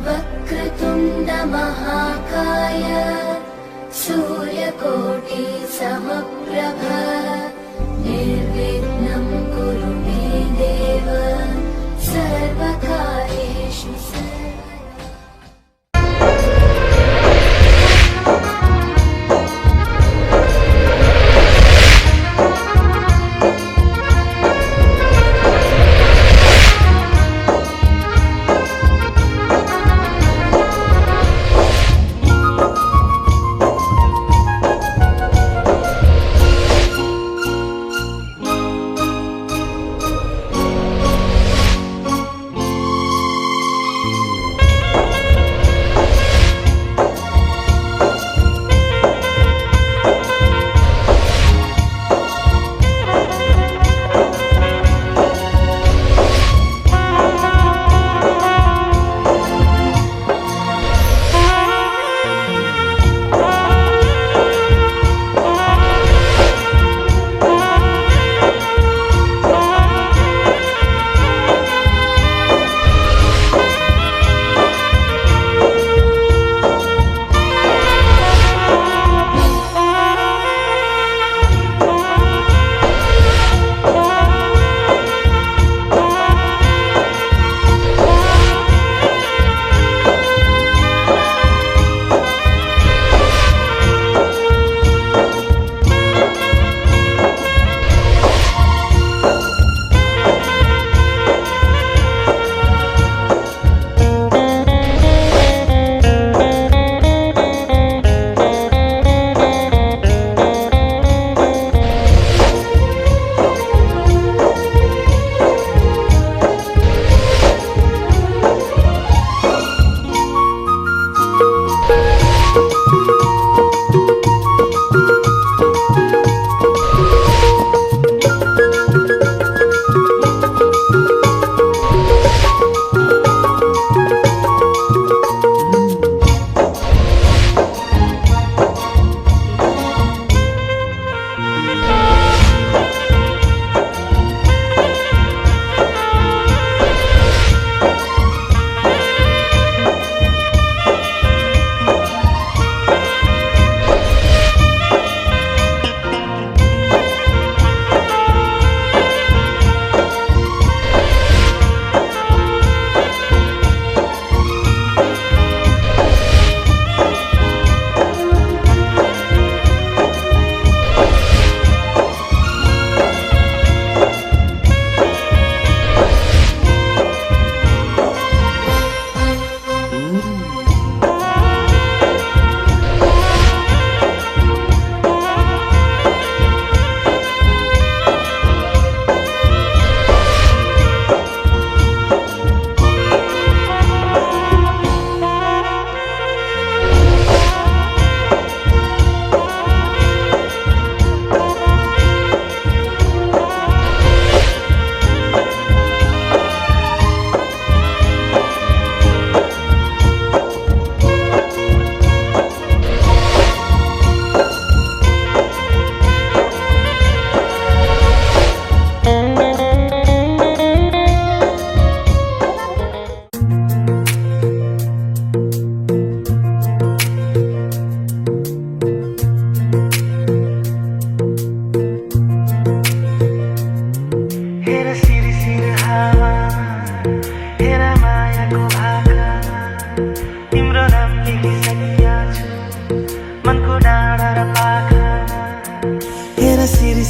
वक्रतुण्ड महाकाय सूर्यकोटि समप्रभ निर्विघ्नं कुरु मे देव सर्वकार्येषु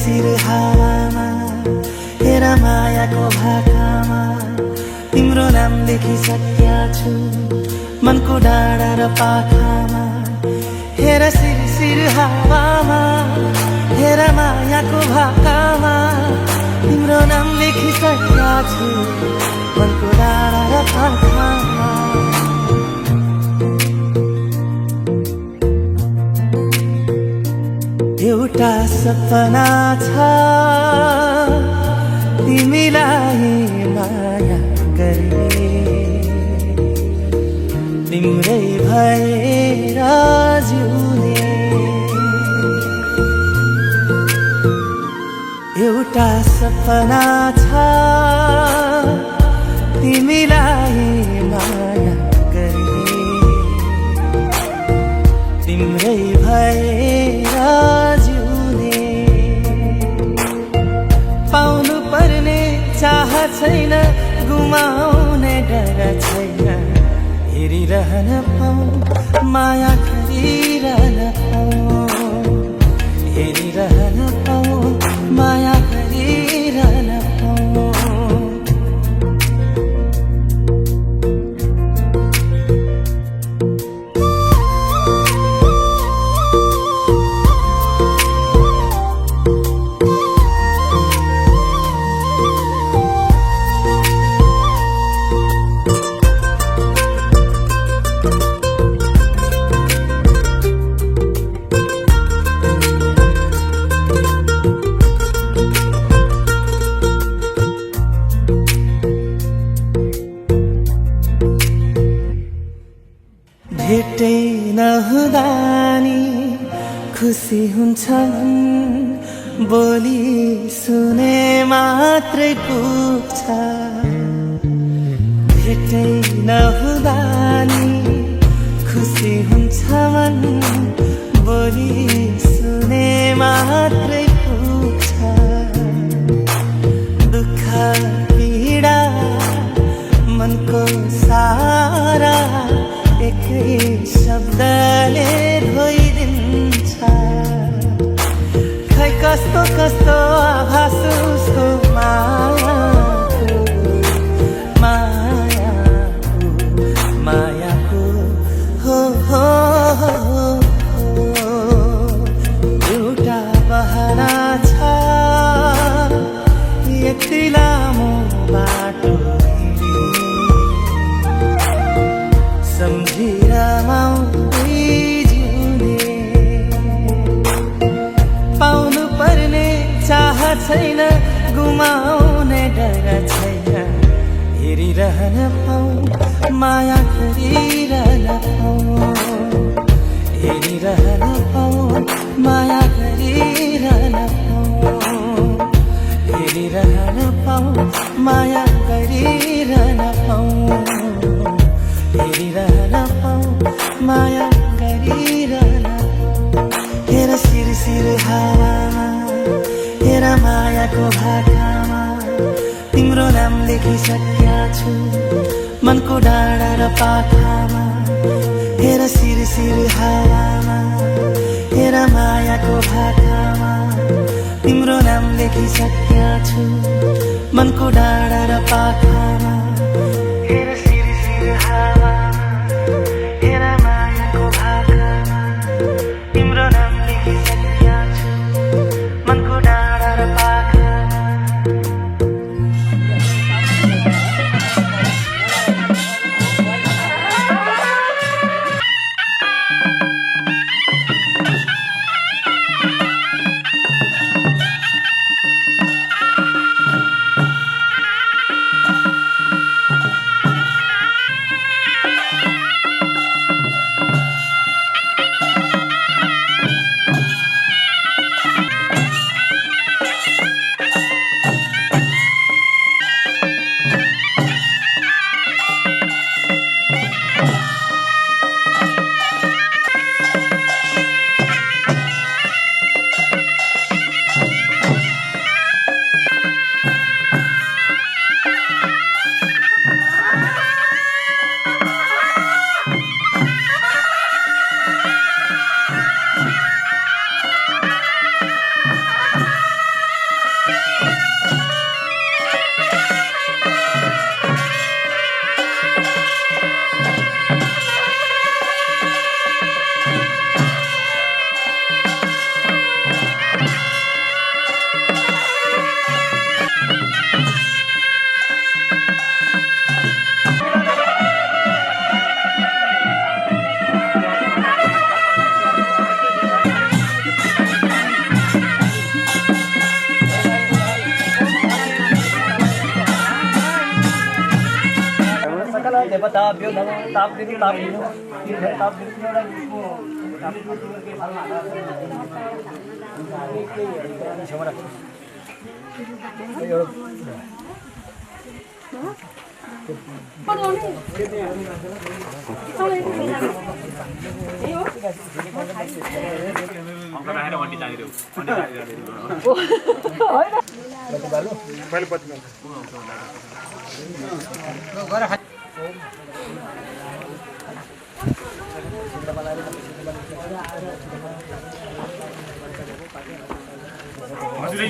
शिर हावामा हेर मायाको भाकामा तिम्रो नाम लेखिसकेका छु मनको डाँडा र पाखामा। हेर शिर हावामा हेर मायाको भाकामा तिम्रो नाम लेखिसकेका छु मनको डाँडा र पाखामा। एउटा सपना छ तिमीलाई माया गर्ने तिम्रै भएर जिउने। एउटा सपना छ तिमीलाई माया गर्ने हेरिरहन पाऊँ माया गरिरहन पाऊँ हेरिरहन पाऊँ माया गरिरहन पाऊँ भेटै नहुँदा नि खुसी हुन्छ मन बोली सुने मात्रै पुग्छ भेटै नहुँदा नि खुसी हुन्छ मन बोली सुने मात्रै पुग्छ दुःख पीडा मनको सारा एकै शब्दले धोइदिन्छ खै कस्तो कस्तो आभास उसको मायाको हो एउटा बहाना छ यति लामो बाटो पाउनु पर्ने चाह छैन गुमाउने डर छैन हेरिरहन पाऊँ माया गरिरहन पाऊँ हेरिरहन पाऊँ माया गरिरहन पाऊँ हेरिरहन पाऊँ माया गरिरहन पाऊँ हेरिरहन पाऊँ माया गरिरहन हेर सिर हावामा हेर मायाको भाकामा तिम्रो नाम लेखिसकेका छु मनको डाँडा र पाखामा हेर सिर हावामा हेर मायाको भाकामा तिम्रो नाम लेखिसकेका छु मनको डाँडा र पाखामा हेर सिर हावामा हेर मायाको भाकामा तिम्रो नाम लेखिसकेका छु मनको डाँडा र पाखामा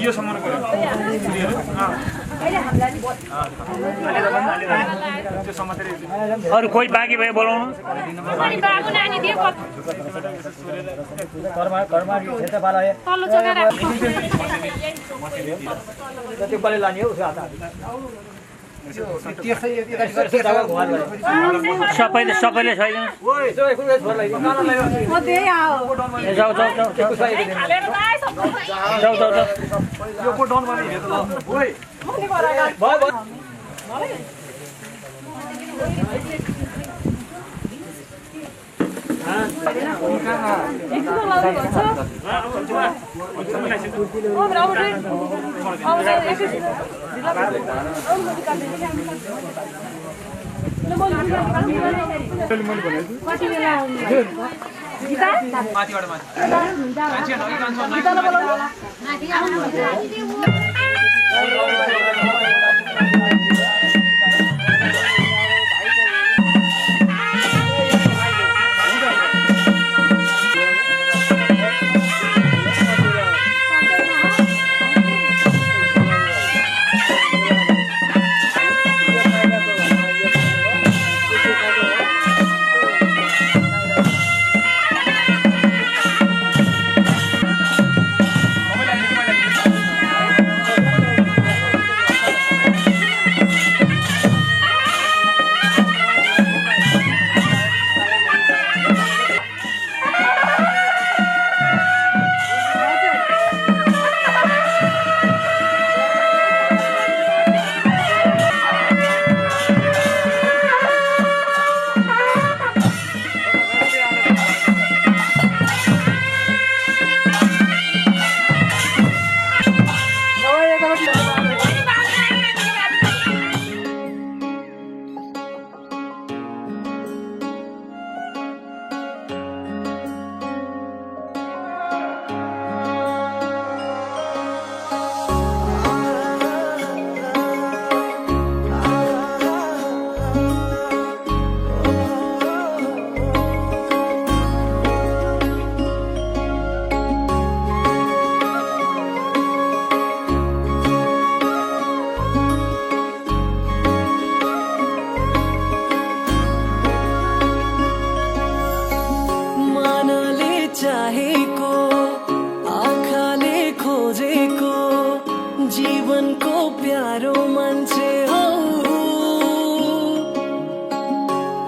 यो सम्म गयो त्यो समातेर अरू कोही बाँकी भए बोलाउनु सबैले सबैले छैन जीवनको प्यारो मान्छे हो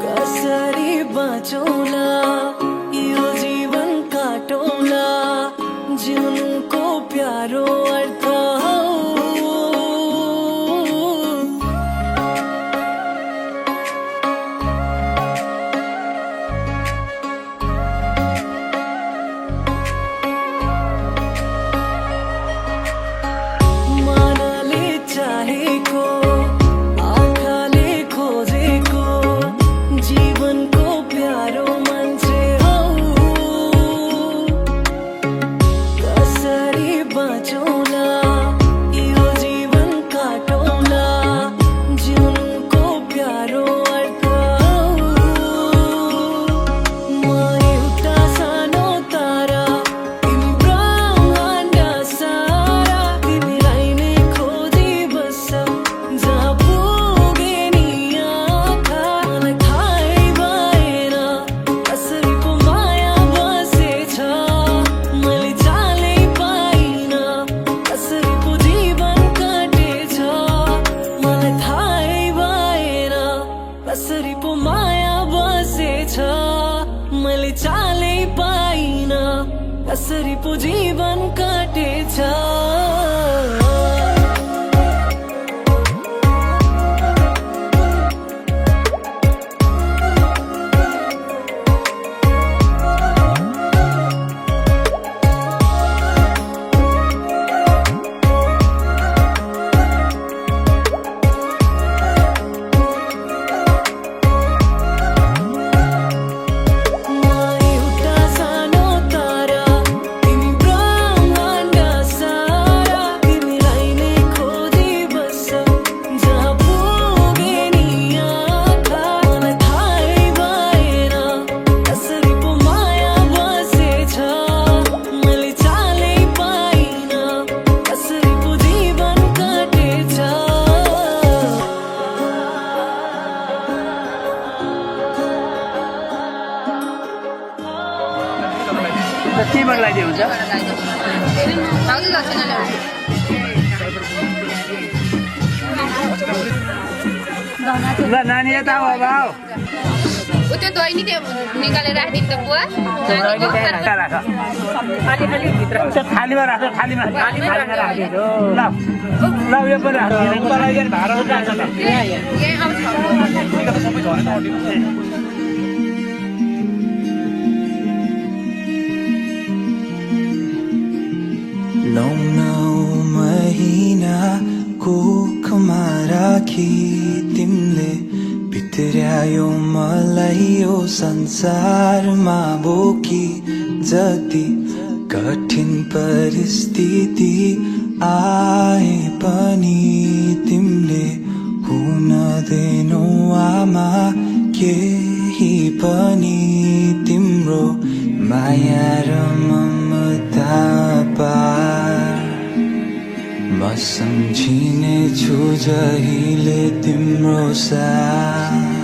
कसरी बाँचौला यो जीवन काटौला जीवनको प्यारो अर्थ हो कसरी पो माया बसेछ मैले चालै पाइन कसरी पो जीवन काटेछ केबाट लगाइदियो हुन्छ ल नानी यता हो अब आऊ त्यो दही नि त्यो निकालेर राखिदिनु त बुवा राख थालीमा राख थालीमा राखिदिनु ल ल यो पनि राख भाडा जान्छ त यही आउँछ महिना कोखमा राखी तिमीले भित्र्यायो मलाई यो संसारमा बोकी जति कठिन परिस्थिति आए पनि तिमीले हुन दिनु आमा केही पनि तिम्रो माया र ममता पार म सम्झिने छु जहिले तिम्रो साथ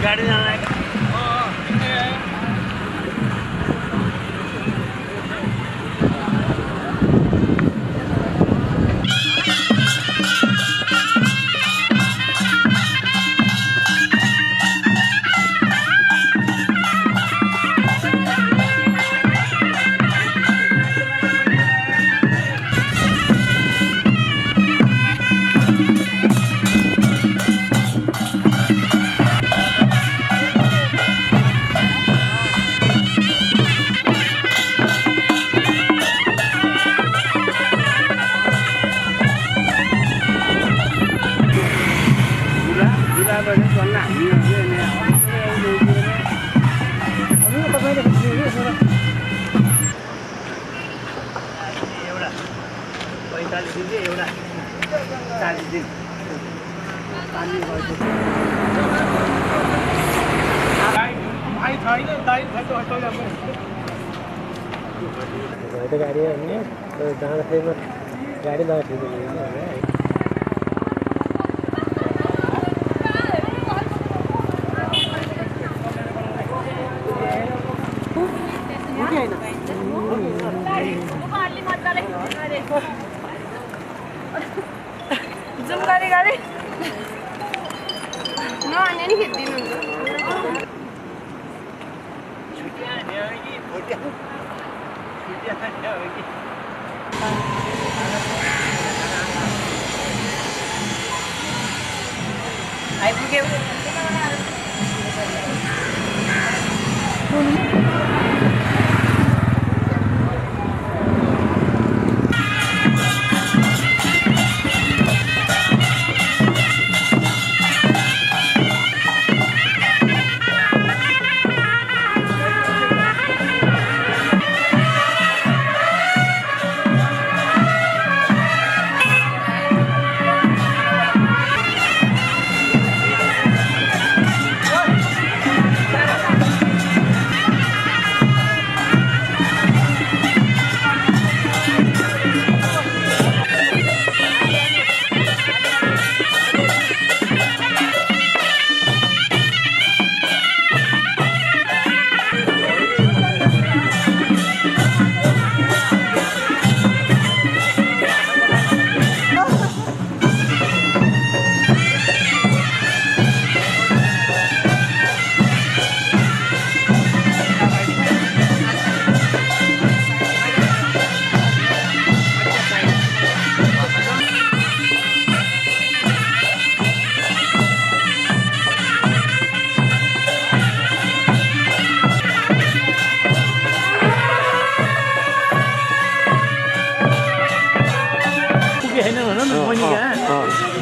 गाडी लगाएको जुम गरे गरे नआने नि खिच्दिनु आइपुग्यो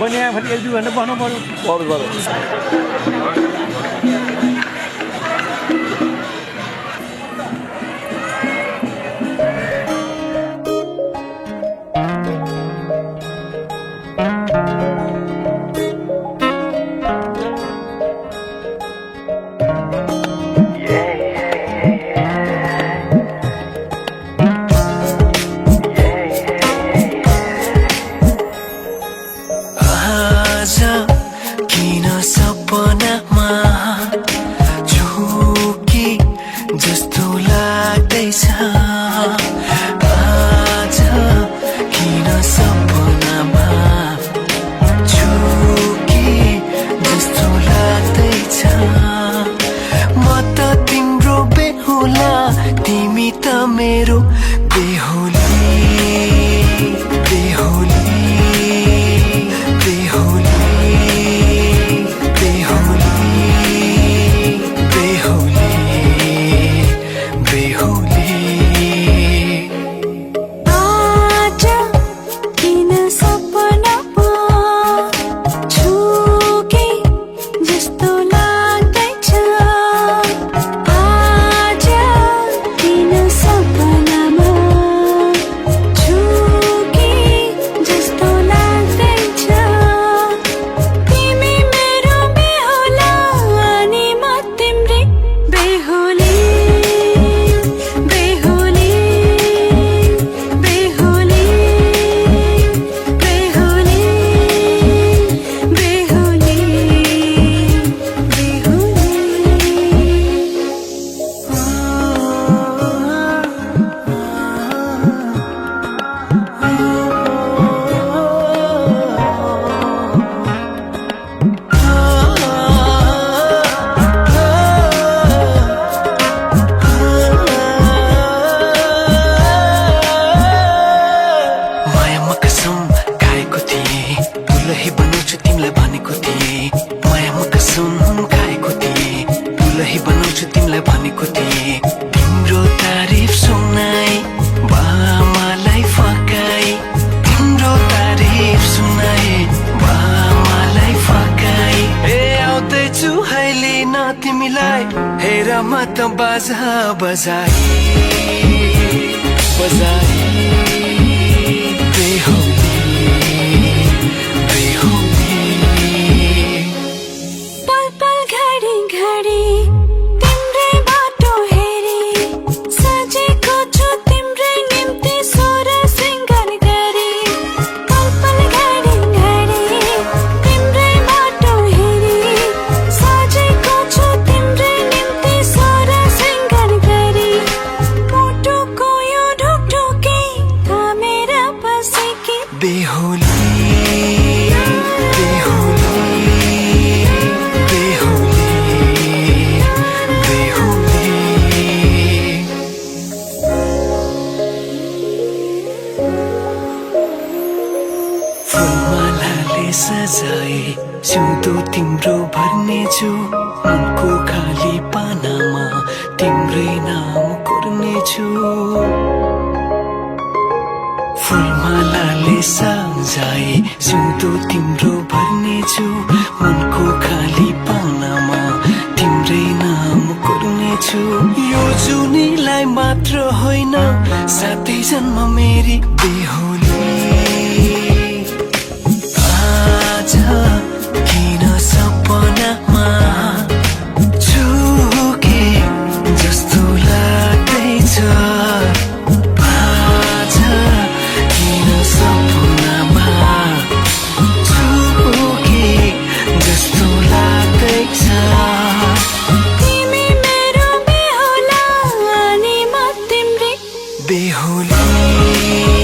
बनिया फेरि 1-2 घन्टा बस्नु पर्यो मत बाजा बजाई बजाई बेहोली बेहोली पल पल घडी घडी तिम्रै बाटो हेरी सजेको छु तिम्रै निम्ति सोर सिंगार गरी पल पल घडी घडी तिम्रै बाटो हेरी सजेको छु तिम्रै निम्ति सोर सिंगार गरी मुटुको सजाए सिउँदो तिम्रो भर्नेछु मनको खाली पानामा तिम्रै नाम कोर्नेछु फुलमालाले सजाए सिउँदो तिम्रो भर्नेछु मनको खाली पानामा तिम्रै नाम कोर्नेछु यो जुनीलाई मात्र होइन साथै जन्म मेरी बेहोली आज किन सपनामा झुके जस्तो लाग्दैछ आज किन सपनामा झुके जस्तो लाग्दैछ तिमी मेरो बेहुला अनि म तिम्रै बेहुली बेहुली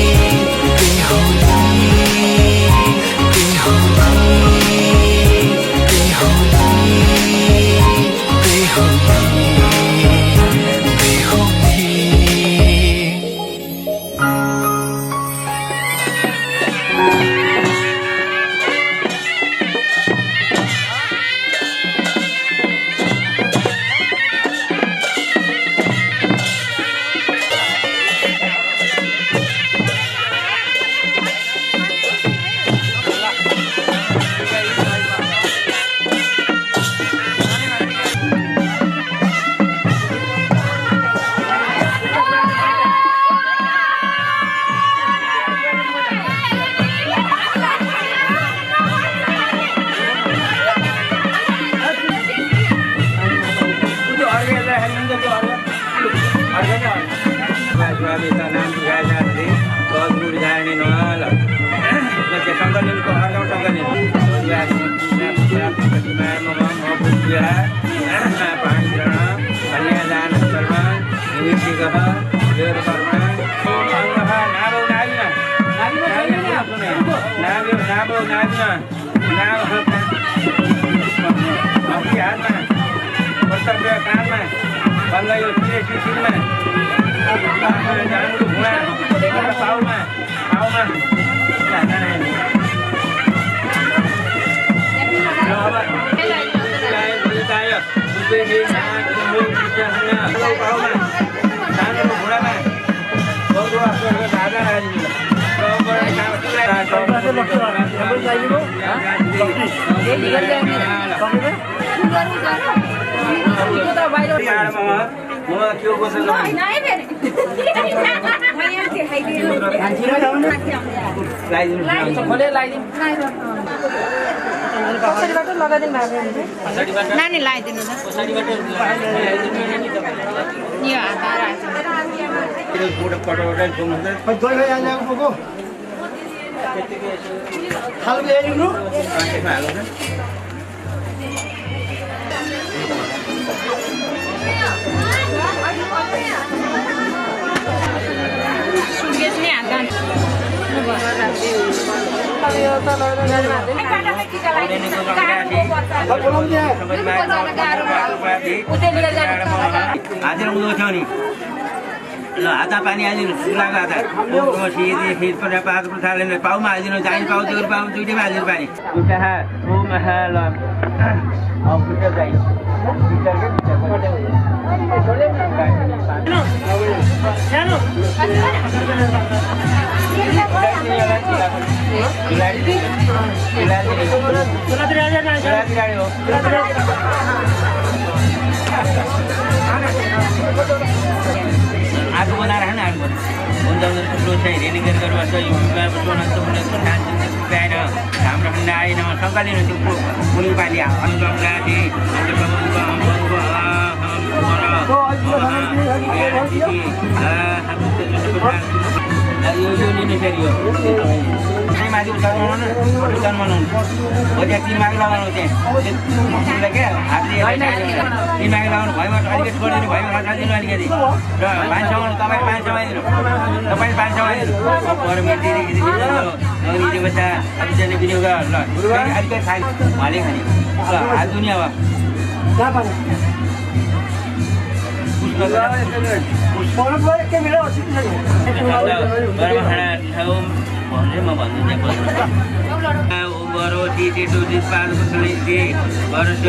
नानी लगाइदिनु त यो सुटकेस नि हात हातेर उदो थियो नि ल हाता पानी हालिदिनु सुलाको हाता खिर परेर पात थालेर पाउमा हालिदिनु जाइन पाउ त्यो पाउ दुइटैमा हालिदिनु पानी ल अब फिटर चाहियो आगो बनाएर खान आगो हुन्छ ठुलो चाहिँ रेनी गरेर बस्छ हाम्रो खण्ड आएन सङ्कलिनु त्यो पुल पाली यो लिने फेरि हो माथि उठाउनु जन्माउनु हो त्यहाँ तिमाग लगाउनु त्यहाँ क्या हातले तिमाग लगाउनु भएमा अलिकति छोडिदिनु भएमा खादिनु अलिकति र पानीसँग तपाईँ पानीसँग आइदिनु तपाईँ पानीसँग आइदिनु बच्चा अलिकति बिनियोग ल अलिकति खाने उहाँले खाने ल हात दुनियाँ भयो गरम खाना भन्नु म भन्दिनँ बरो टी टू टी पाँच टी वर्ष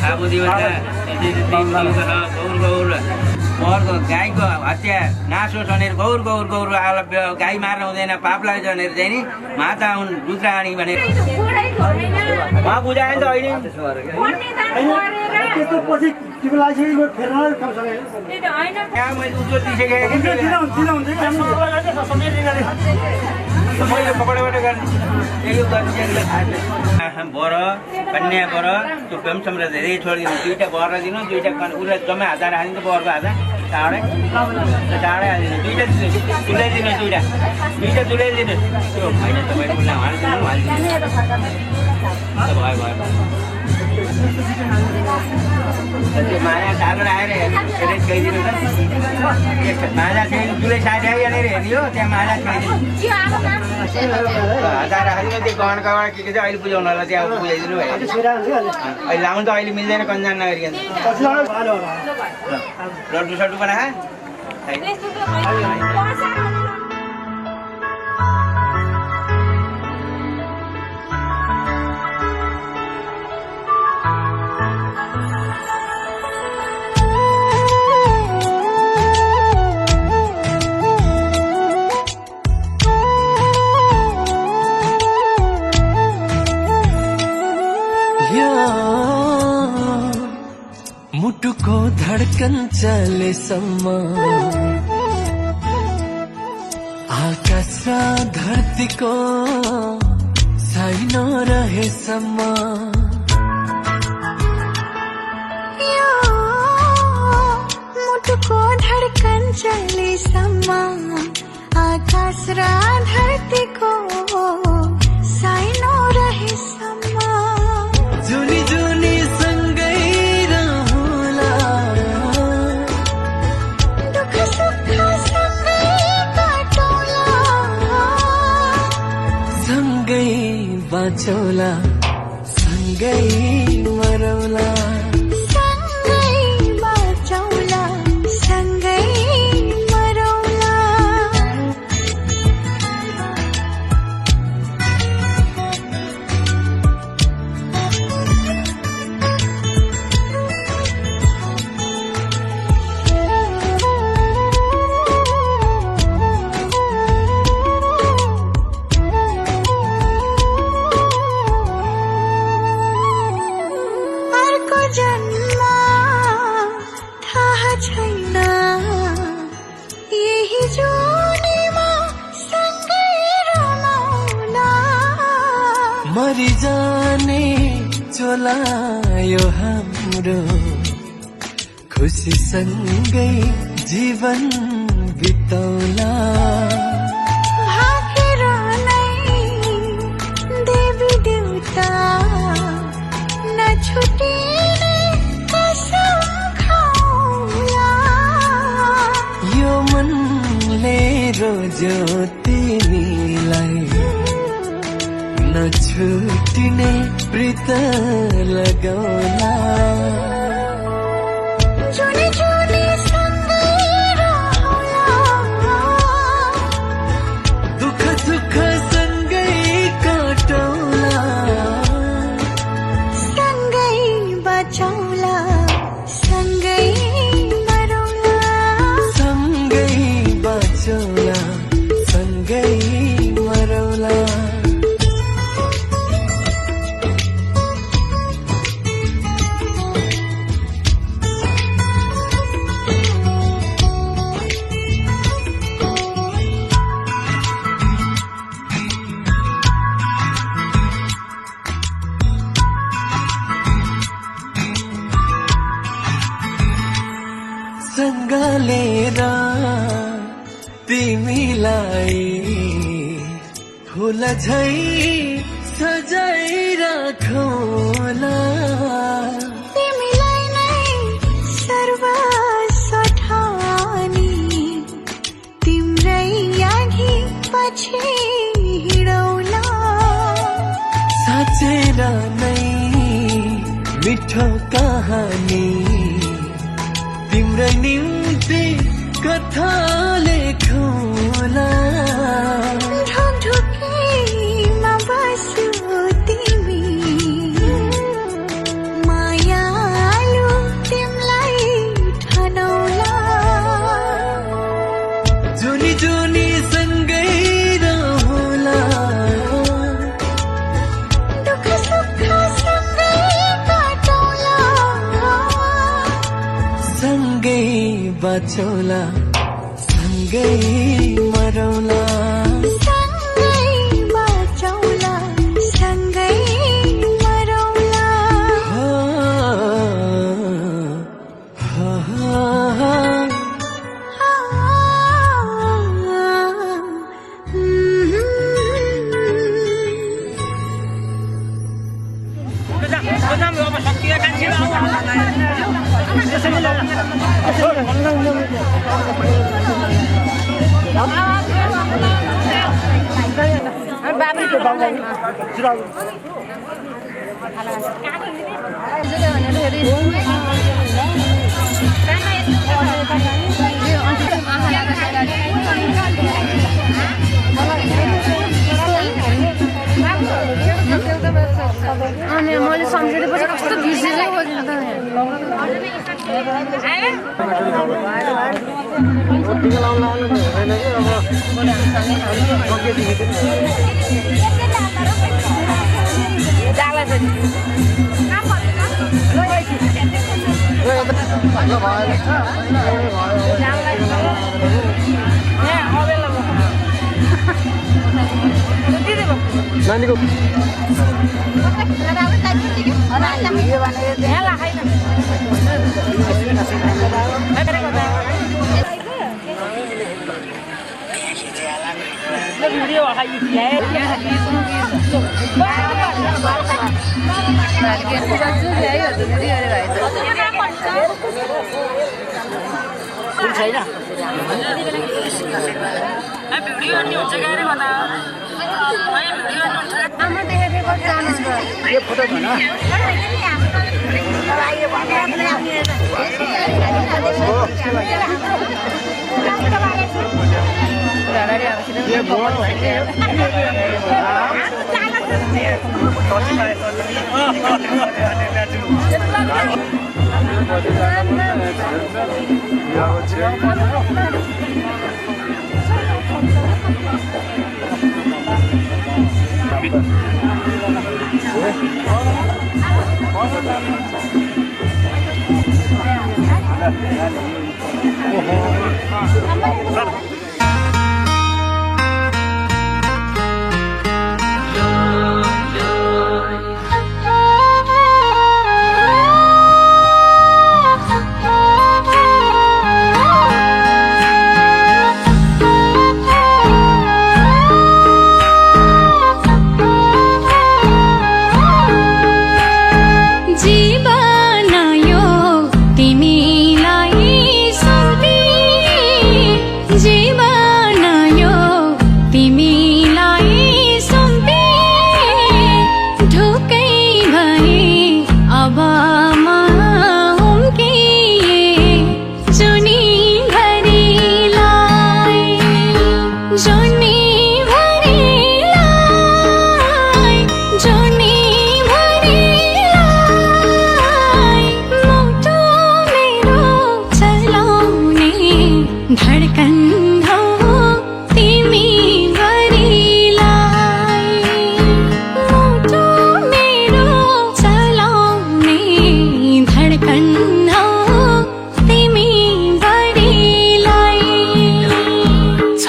आबो देवता गौर मर्को गाईको हत्या नासो छनेर गौर गौर गौर गाई मार्न हुँदैन पाप लाग्छ भनेर चाहिँ नि माता हुन् रुद्राणी भनेर उहाँ बुझायो नि त अहिले मैले उज्जवल दिइसकेँ मैले पकडेबाट गर्ने यही बर कन्या बर त्यो प्रेमसम्म धेरै छोडिदिनु दुईवटा बर दिनु दुईवटा उसलाई जम्मै हजार हालिदिनु बरको हजार चाँडै हालिदिनु दुईवटा तुल्याइदिनु दुईवटा तुल्याइदिनु त्यो होइन तपाईँले उसलाई हालिदिनु भयो त्यो माया सानो आएर गइदिनु त माला चाहिँ जुलै साथी आइहालेर हेर्यो त्यहाँ माला हजार हालिदिनु त्यो गहनकाबाट के चाहिँ अहिले बुझाउनु होला त्यहाँ बुझाइदिनु भयो अहिले लाउनु त अहिले मिल्दैन कन्जान नगरिकन लड्डु सड्डु बनाए मुटुको धडकन चलेसम्म आकाश र धरतीको छैन रहेसम्म मुटुको धडकन चलेसम्म आकाश र धरतीको छैन रहेसम्म जुनी जुनी सँगै रहला दुःख सुख सँगै काटौला सँगै बाँचौला सँगै मरौला सँगै बाँचौला सँगै मरौला अर्को जन्म थाहा छैन यही जोनीमा सँगै रमाउला मरि जाने चोलायो हाम्रो खुसी सँगै जीवन बितौला भागेर नै देवी देउता नछुटिने कसम खाउला यो मनले रोज्यो तिमीलाई नछुटिने प्रीत लगाउला जुनी जुनी सँगै रहौला दुःख सुख सँगै काटौला सँगै बचाउला सँगै मरौला सँगै बाँचौला सँगै मरौला सँगलेर तिमीलाई फुल झै सजाइराखौला तिमीलाई नै सर्वस्व ठानी तिम्रै अघि पछि हिँडौला साँचेर नै मिठो कहानी तिम्रै निम्ति कथा थाले खोला ढुकढुकीमा बस्यो तिमी मायालु तिमलाई ठनौला जुनी जुनी सँगै रहला दुःख सुख सँगै काटौला सँगै बाँचौला सँगै मरौला सँगै बाँचौला सँगै मरौला अनि मैले सम्झेपछि कस्तो बिर्सेको नानीको यो फोटो भन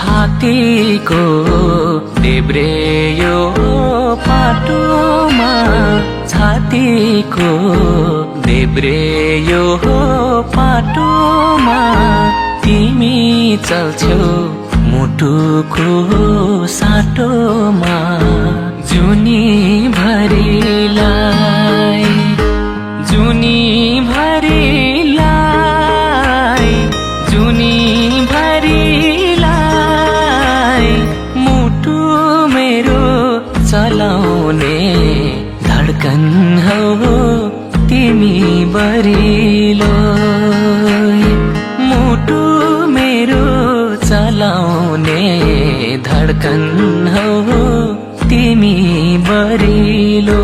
छातीको देब्रे यो पाटोमा छातीको देब्रे यो पाटोमा तिमी चल्छौ मुटुको साटोमा जुनी भरिलाई जुनी भरिलाई जुनी भरिलाई मुटु मेरो चलाउने धड्कन हौ तिमी बरिलो मुटु मेरो धडकन हौ तिमी बरिलो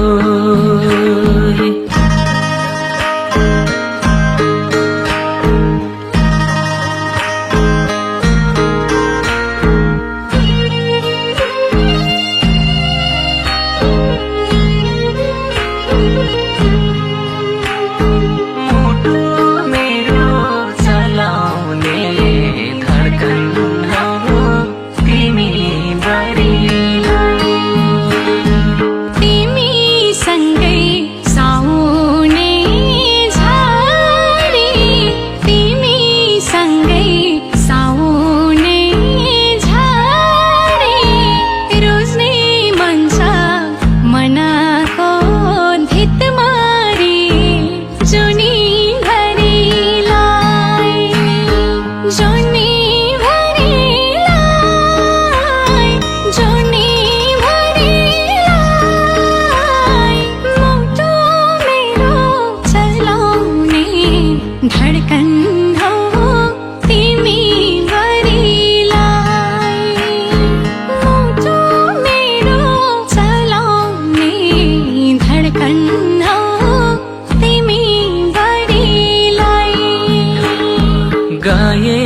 गए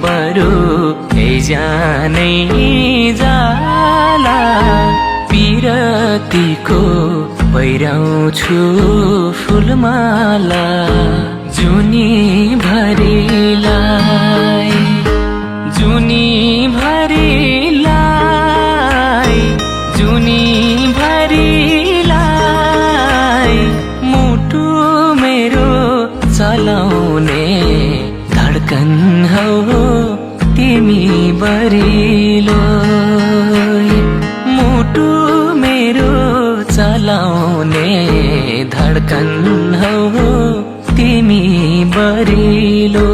बरु जानै जाला पिरतीको पहिराउँछु फुलमाला जुनी भरिलाई जुनी भरिलाई जुनी भरिलाई मुटु मेरो चलाउने धडकन हौ तिमी बरिलो मुटु मेरो चलाउने धडकन हौ तिमी बरिलो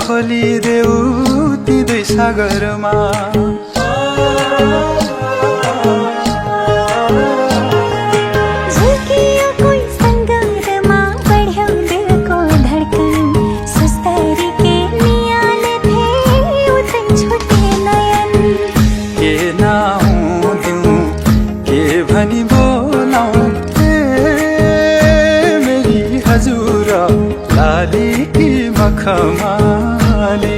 खोलिदेऊ ती दुई सागरमा झुकियो कोही सङ्गरमा बढ्याउ दिलको धडकन सुस्तरी के निया मखमाली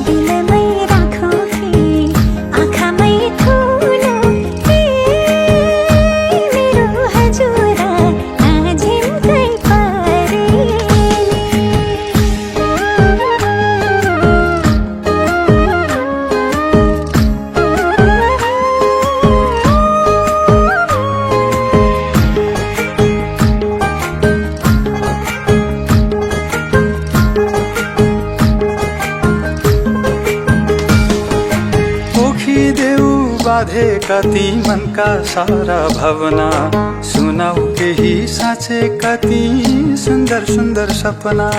दिलमै राखौ कि आँखामै ठुलो मेरो हजुरा नाझिम्कै बाधेका ती मनका सारा भावना सुनाऊ केही साँचे कति सुन्दर सुन्दर सपना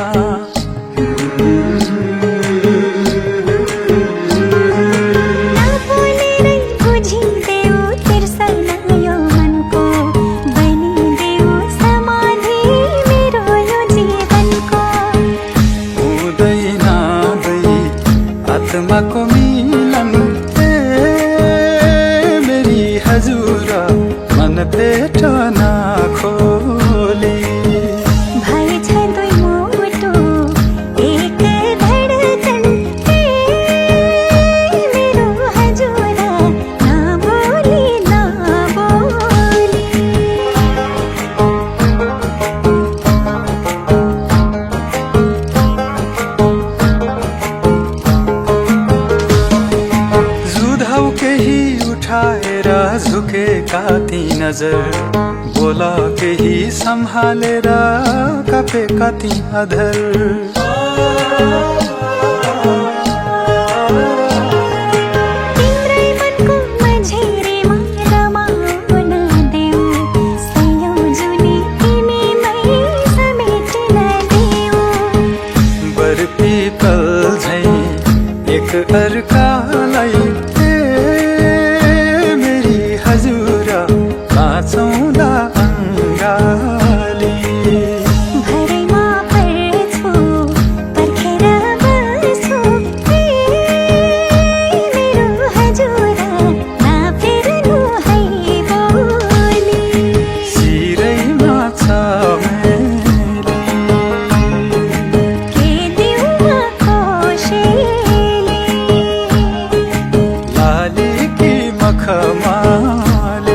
हुँदैन दुई आत्माको मिलन हजुर मन पेट नखोली भएछ दुई मुटु एक धडकन मेरो हजुर नबोली जुधाउ केही उठाएर झुकेका ती नजर बोला केही सम्हालेर कपेका ती अधर तिम्रै मनको मझेरीमा रमाउन देऊ संयोजनी तिमीमै समेट्न देऊ बरपितल झै एक अर्कालाई चौला अङ्गाली भरैमा पर्छु पर्खेर बस्छु मेरो हजुर नफेर्नु है बोली शिरैमा छ मेली के दिउँ म कोसेली लाली कि मखमाली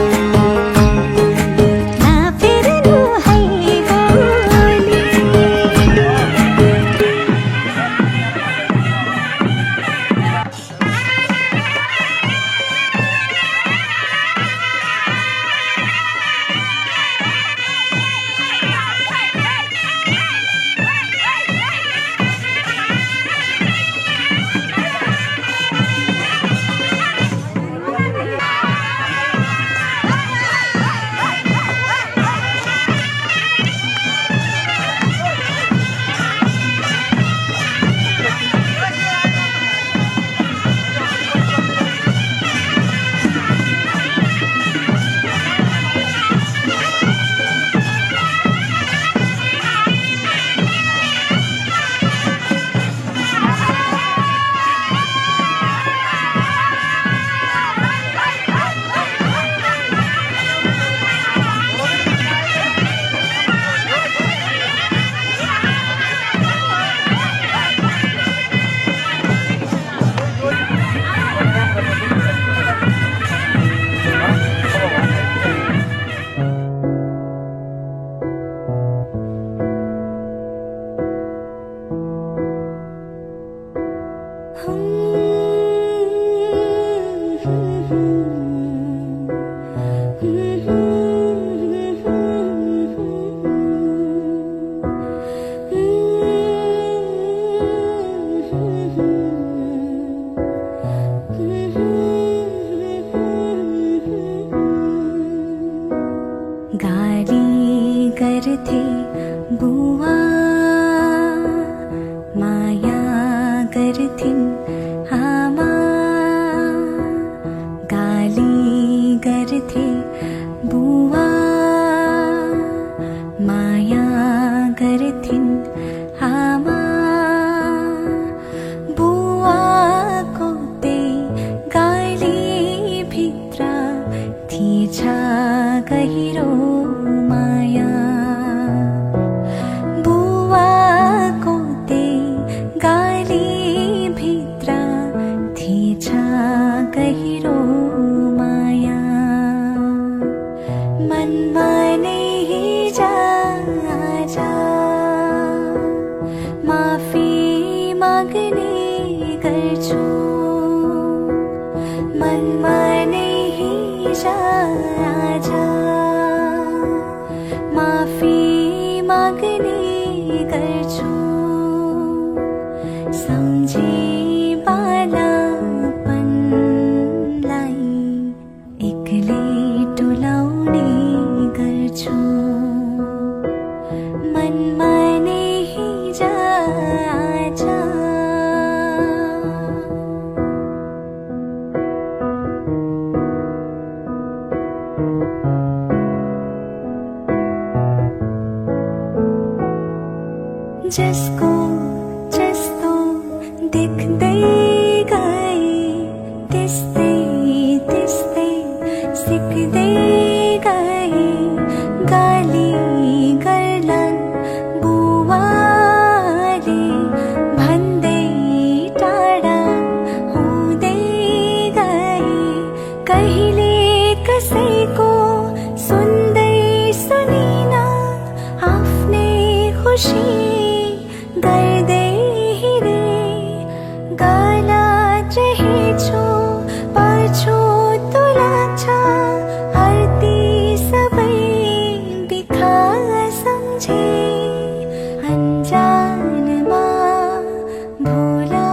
गर्थे बुवा माया गर्थिन् आमा गाली गर्थे बुवा माया गर्थिन् आमा बुवाको त्यही गाली भित्र थिएछ गहिरो माया माग्ने गर्छु मनमा नै हिजो आज माफी माग्ने गर्छु सम्झी बालापनलाई एक्लै टोलाउने गर्छु मनमा नै हिजो आज जसको जस्तो देख्दै गए त्यस्तै त्यस्तै सिक्दै गए गाली गर्लान् बुवाले भन्दै टाढा हुँदै गए कहिले कसैको सुन्दै सुनिन आफ्नै खुसी गर्दै हिँडे गलत रहेछु पछुतो लाग्छ हर्ती सबै बिखा सम्झे अन्जानमा भुला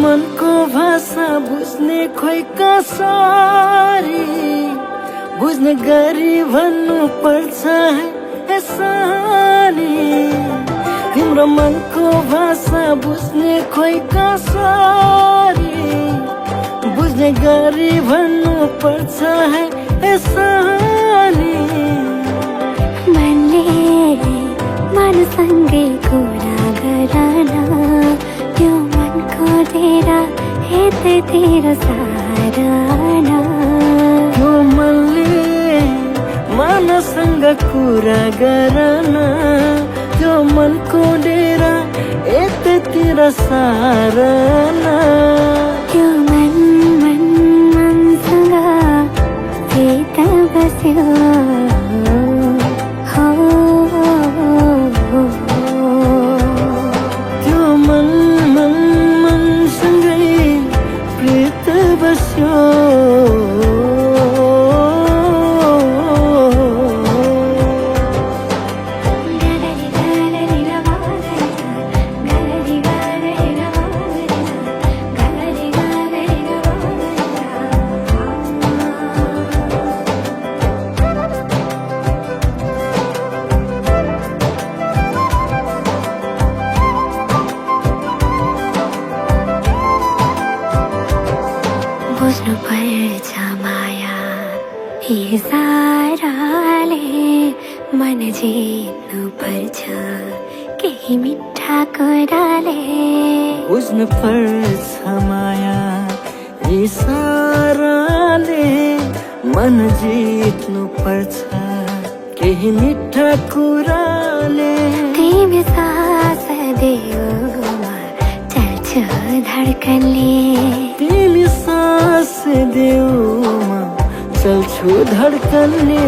मनको भाषा बुझ्ने खोइ कसरी बुझ्ने गरी भन्नु पर्छ यसरी तिम्रो मनको भाषा बुझ्ने खोइ कसरी बुझ्ने गरी भन्नु पर्छ यसरी मनले मनसँगै कुरा गरन त्यो मनको डेरा यतैतिर सारन त्यो मनले मनसँग कुरा गरन त्यो मनको डेरा यतैतिर सारन त्यो मनसँग फेता बस्यो त्यो मनसँगै प्रीत बस्यो पर्छ माया इसाराले मन जित्नु पर्छ केही मिठा कुराले बुझ्नु पर्छ माया इसाराले मन जित्नु पर्छ केही मिठा कुराले तिमी सास देउमा चल्छ धडकनले तिमी सास देउमा चल्छु धडकनले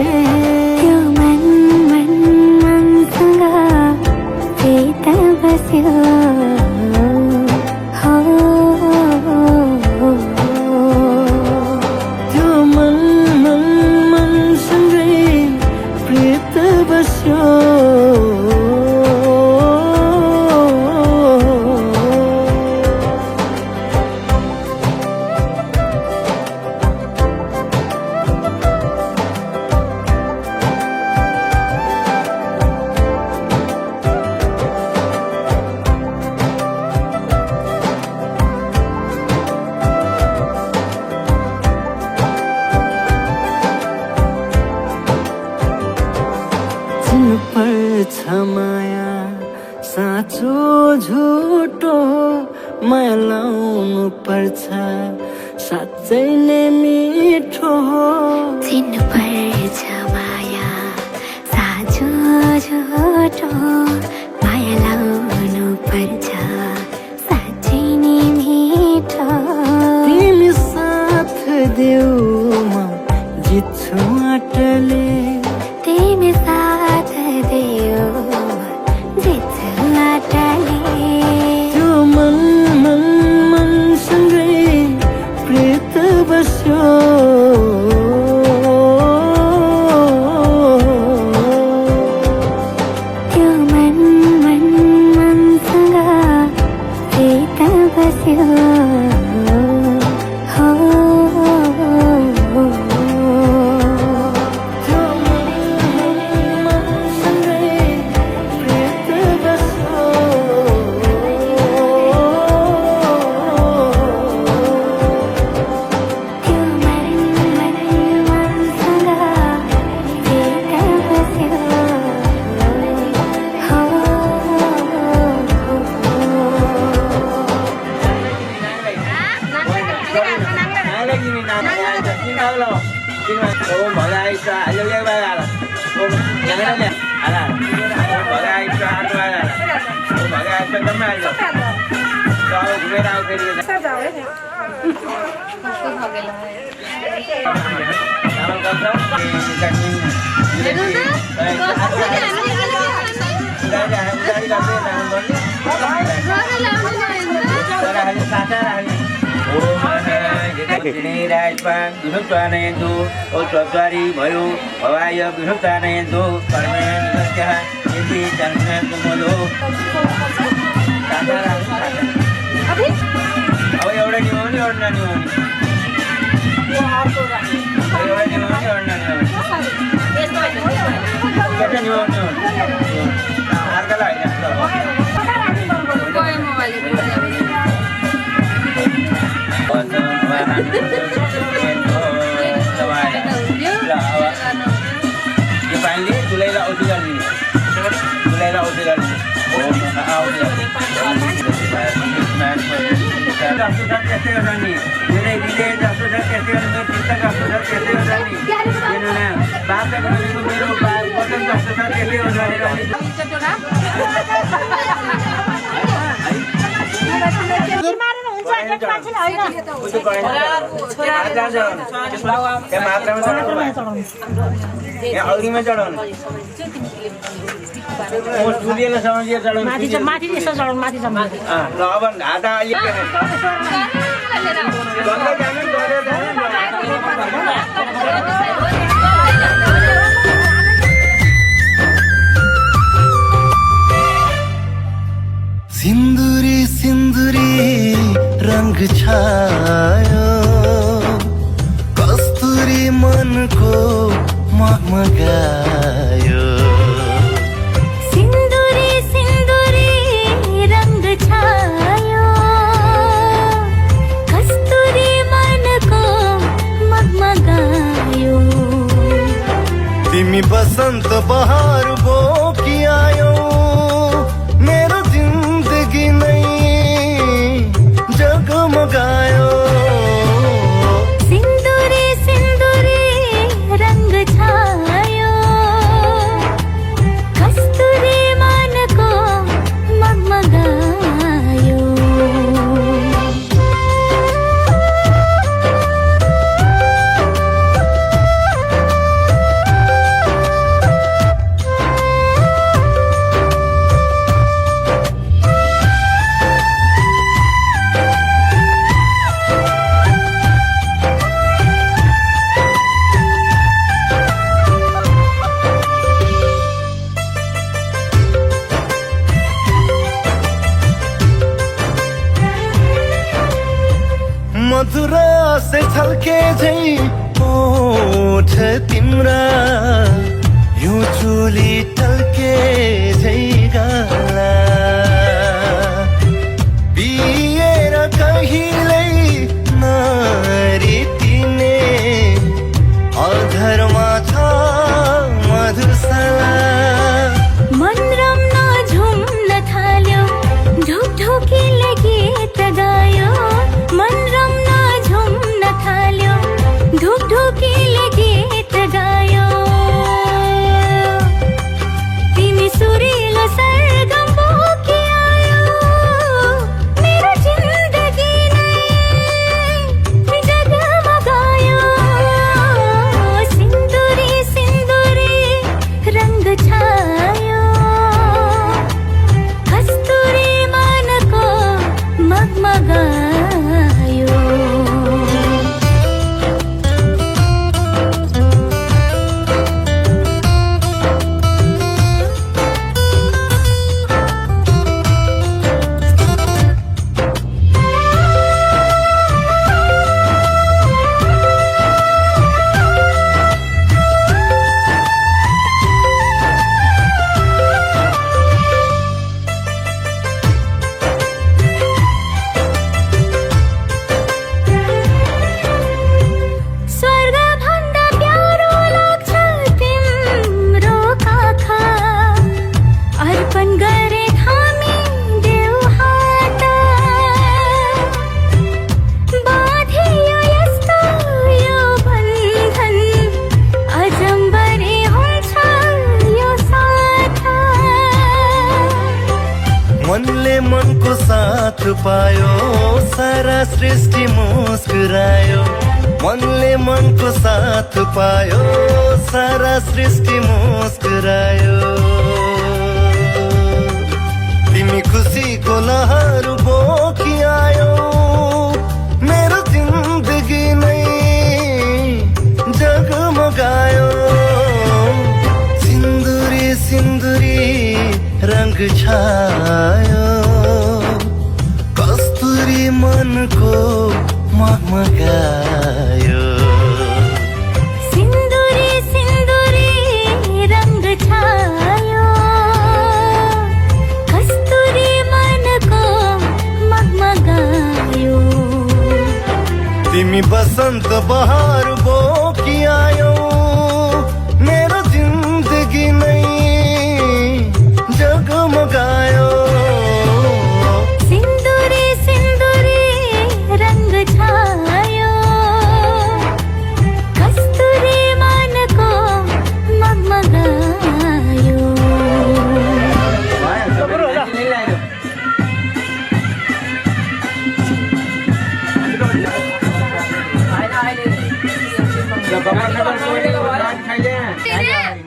त्यो मन मन मनसँग प्रीत बस्यो हो त्यो मन मन मनसँगै प्रीत बस्यो चिन्नु पर्छ माया साँचो झुटो माया लाउनु पर्छ साँच्चै नै मिठो चिन्नु पर्छ माया साँचो झुटो माया लाउनु पर्छ साँच्चै नै मिठो तिमी साथ देउमा जित्छु आँटले तिमी साथ देउमा जित्छु आँटले त्यो मन मन मनसँगै प्रीत बस्यो त्यो मन मन मनसँग प्रीत बस्यो हो त्यो मन मनसँगै प्रीत बस्यो त्यो मन मन मनसँग प्रीत बस्यो हो भयो भवाय विभक्तानयन्तु परमेन नित्यः इति जन्मकुमलो अब एउटा निभाउने एउटा निभाउने एउटा निभाउने एउटा निभाउने अर्कालाई finally Tulaila Otigali Tulaila Otigali अग्निमा चढाउनु माथि यसो चढाउनु माथि ल अब हात अलिक सिन्दुरी सिन्दुरी रंग छायो कस्तुरी मनको मगमगायो सिन्दुरी सिन्दुरी रंग छायो कस्तुरी मनको बसंत बहार बोकी आयो मेरो जिन्दगी नै जगमगायो सिन्दुरी सिन्दुरी रंग छायो कस्तुरी मानको मगमगायो मधुरा से छल्के झै ओठ तिम्रा यो चोली टल्के झै गाला पिएर कहिल्यै नरितिने अधरमा छ मधुशाला मन रम्न झुम्न थाल्यो ढुकढुकीले गीत गायो मन रम्न झुम्न थाल्यो ढुकढुकीले गीत गायो तिमी सुरिलो सरगम बोकी आयो मेरो जिन्दगी नै जगमगायो सिन्दुरी सिन्दुरी रंग छायो कस्तुरी मानको मगमगायो स्वर्ग भन्दा प्यारो लाग्छ तिम्रो आँखा अर्पण गरे थामी देऊ हात बाँधियो यस्तो यो बन्धन अजम्बरी हुन्छ यो साथ मनले मनको साथ पायो सारा सृष्टि मुस्कुरायो मनले मनको साथ पायो सारा सृष्टि मुस्कुरायो तिमी खुसीको लहर बोकी आयो मेरो जिन्दगी नै जगमगायो सिन्दुरी सिन्दुरी रंग छायो कस्तुरी मनको मगमगायो सिन्दुरी सिन्दुरी रंग छायो कस्तुरी मानको मगमगायो तिमी बसंत बहार बोकी आयो मेरो जिन्दगी नै जगमगायो सिन्दुरी सिन्दुरी रंग छायो कस्तुरी मानको मगमगायो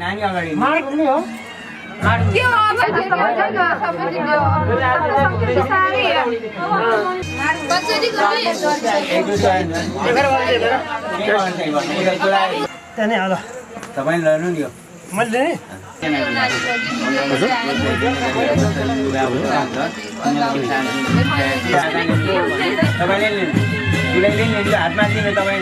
नानी अगाडि त्यो अगाडि तपाईँ लड्नु नि मैले तपाईँले तुलैले नि हातमा दिने तपाईँ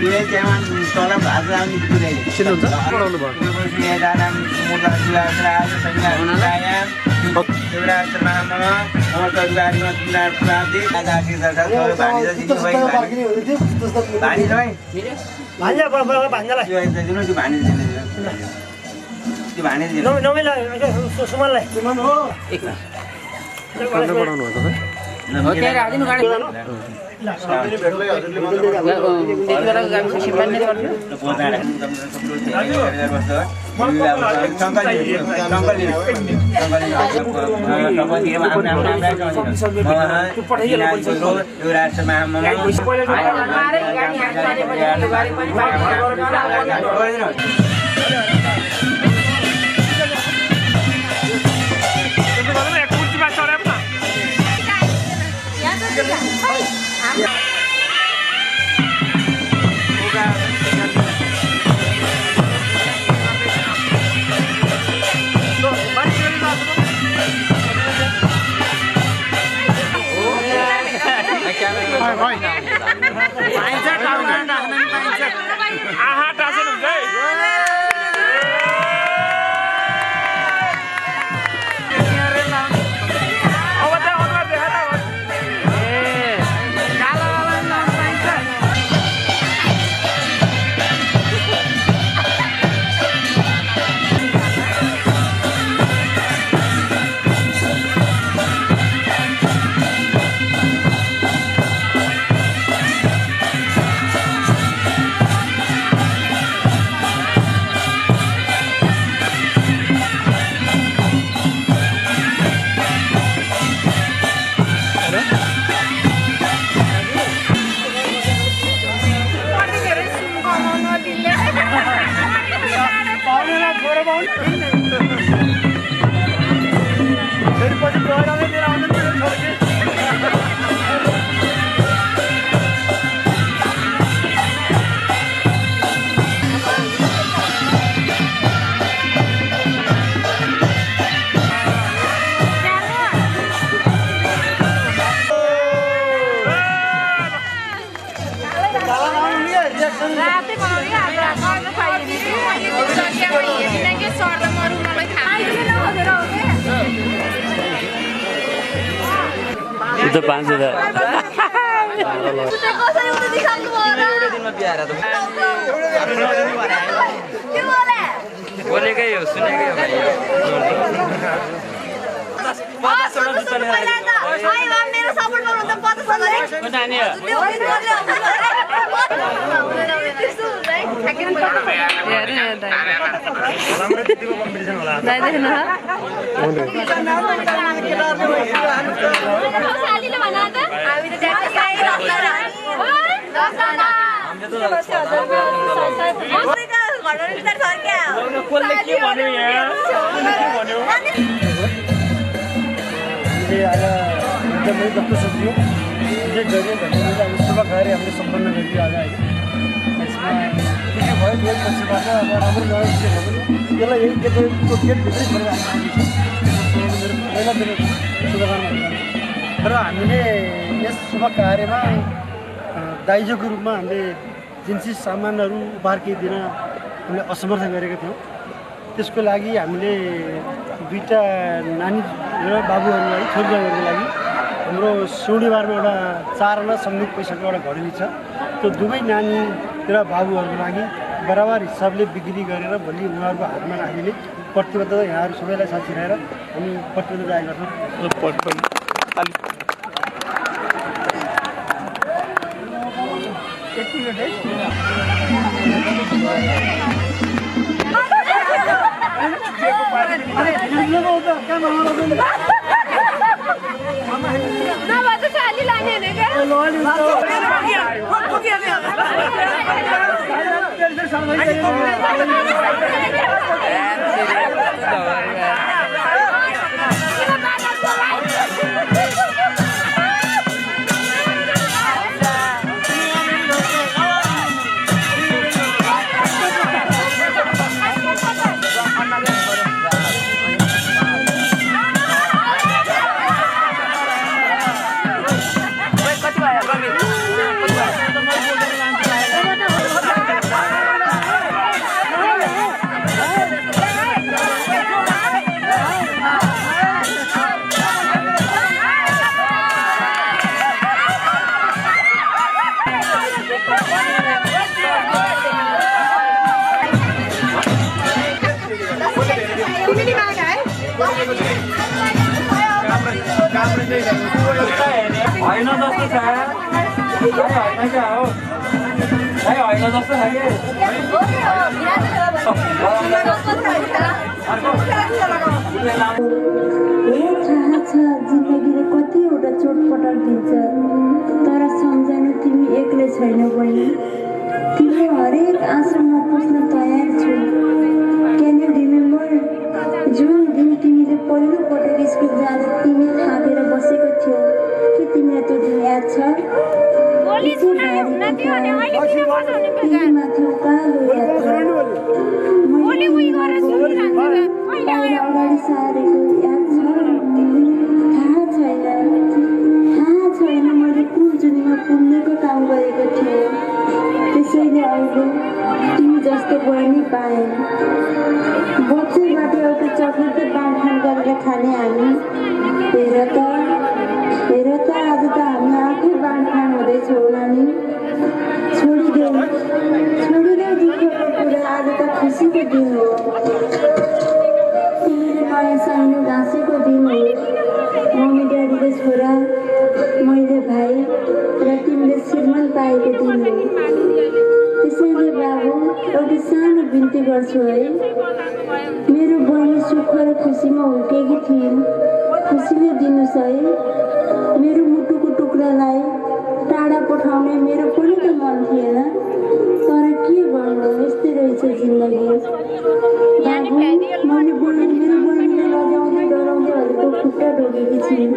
तुलै त्यहाँ तल भात लाउने तुलैले पढाउनु भयो दाना मुर्गा चुला चुला सकिला लाया एउटा मामा अमर तरबारीमा चुला प्राप्ति दादा के दादा सबै भानी जति सबै भानी सबै भान्जा बडा भान्जालाई यो दिनु त्यो भानी दिनु त्यो भाने दिनु सुमनलाई एक मिनट कसले पढाउनु भएको त हो त्यही रादिनु गाडी itu 500 बोलेकै हो सुनेकै हो भाइ मेरो सपोर्ट गर्नु त 50 नानी एकदमै जस्तो सक्यो जे गऱ्यो भने हामी शुभ कार्य हामीले सम्पन्न गरियो आज होइन यसमा के भयो त्यो पछिबाट अब राम्रो नराम्रो के भयो भने त्यसलाई यही गेटको गेटभित्रै गरेर हामी पहिला मेरो शुभकामना र हामीले यस शुभ कार्यमा दाइजोको रूपमा हामीले जुन चाहिँ सामानहरू उपहार केही दिन हामीले असमर्थ गरेका थियौँ त्यसको लागि हामीले दुईवटा नानी र बाबुहरूलाई छोरीहरूको लागि हाम्रो सिउँडीबारमा एउटा 4 आना सङ्गीत पैसाको एउटा घडेली छ त्यो दुवै नानी र बाबुहरूको लागि बराबर हिसाबले बिक्री गरेर भोलि उनीहरूको हातमा राखिने प्रतिबद्धता यहाँहरू सबैलाई साथी रहेर हामी प्रतिबद्धता आएका छौँ। होइन जस्तो छ होइन क्या हो होइन जस्तो छ कि थाहा छ जिन्दगीले कतिवटा चोटपटक दिन्छ तर सम्झनु तिमी एक्लै छैन बहिनी तिम्रो हरेक आँसुमा पुस्न तयार छु क्यान यु रिमेम्बर जुन दिन तिमीले पहिलोपटक स्कुल जाँदा तिमी थाकेर बसेको थियो के तिमीलाई त्यो दिन याद छ माथि उकालो यात्रा अगाडि सारेको याद छ थाहा छैन मैले कुन जुनीमा पुग्नेको काम गरेको थिएँ त्यसैले अहिले तिमी जस्तो बहिनी पाएँ बच्चैबाट एउटा चक्लेटै बाँडफाँड गरेर खाने हामी हेर त आज त हामी आफै बाँडफाँड हुँदैछौँ नानी छोडिदेऊ दुःखको कुरा आज त खुसीको दिन हो तिमीले नयाँ सानो घाँसेको दिन हो मम्मी ड्याडीले छोरा मैले भाइ र तिमीले श्रीमान पाएको दिन हो त्यसैले बाबु एउटा सानो बिन्ती गर्छु है मेरो बहिनी सुख र खुसीमा हुर्केकी थिइन् खुसीले दिनुहोस् है मेरो मुटुको टुक्रालाई टाढा पठाउने मेरो पनि त मन थिएन तर के गर्नु यस्तै रहेछ जिन्दगी बाबु मैले मेरो बहिनीले लजाउँदै डराउँदै हरेको खुट्टा ढोगेकी छिन्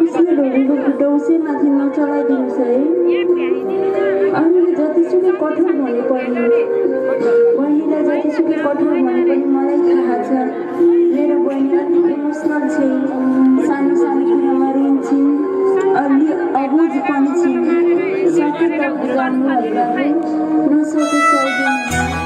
उसले ढोगेको खुट्टा उसैमाथि नचलाइदिनुहोस् है अहिले जतिसुकै कठोर भने पनि बहिनीलाई जतिसुकै कठोर भने पनि मलाई थाहा छ मेरो बहिनी अति इमोसनल छिन् सानो सानो कुरामा रुन्छन् अलि अबुझ पनि छिन् सके त बुझाउनु होला नसके सक्दैन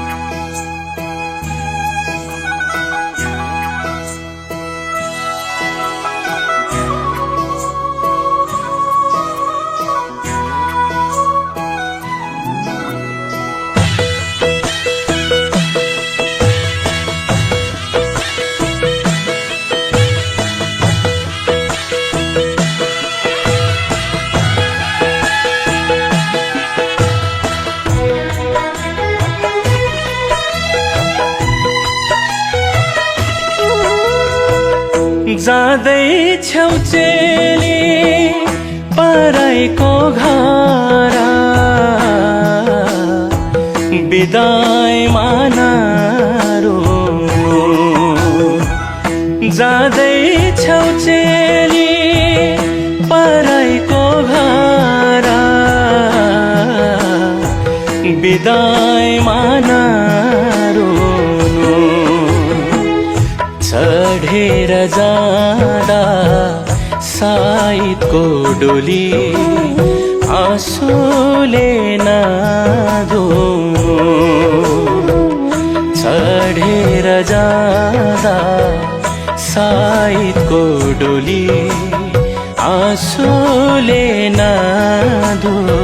जाँदैछौ चेली पराइको घर बिदाईमा नरुनु जाँदैछौ चेली पराइको घर बिदाईमा नरुनु चढेर जाँदा साइदको डोली आँसुले नधुनु चढेर जाँदा साइदको डोली आँसुले नधुनु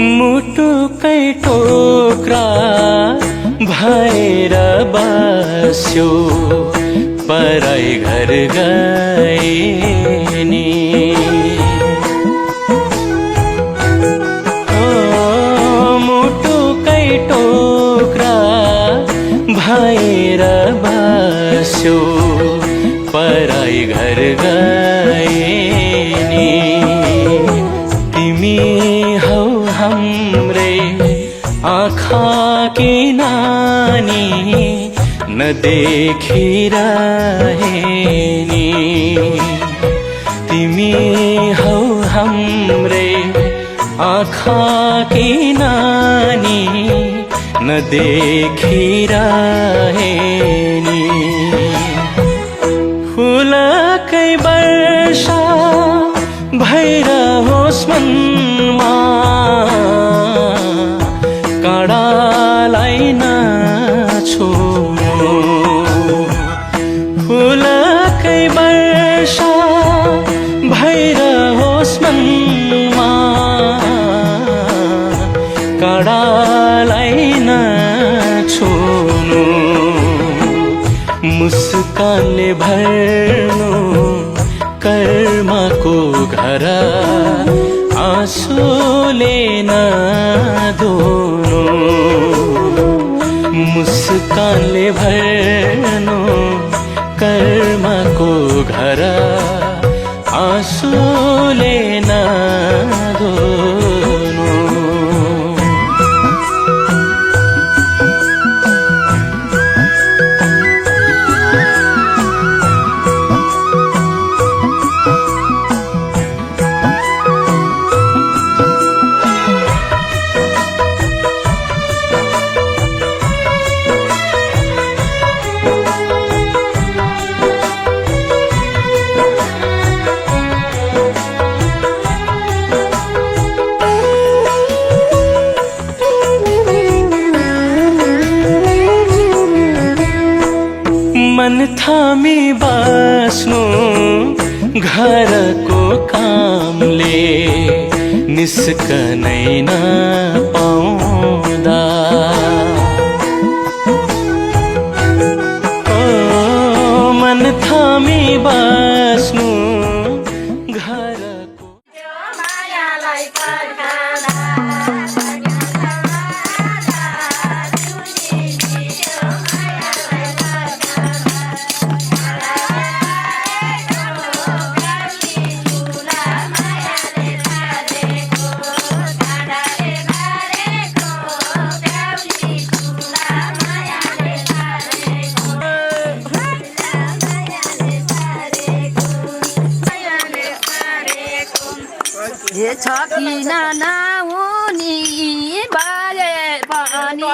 मुटुकै टोक्रा भएर बस्यो पराई घर गए नि मुटुकै टोक्रा भएर बस्यो पराई घर गए नि तिमी हौ हाम्रै आँखा की नानी नदेखिरहे नि तिमी हौ हाम्रै आँखा की नानी नदेखिरहे नि फुलकै वर्षा भइरहोस् मनमा काँडालाई मुस्कानले भर्नु कर्मको घर आँसुले नधुनु मुस्कानले भर्नु कर्मको घर आँसुले नधुनु मन थामी बस्नु घरको कामले निस्कनै नपाउँदा ओ मन थामी बस्नु घरको ये छकिन नहुनी बाले पनि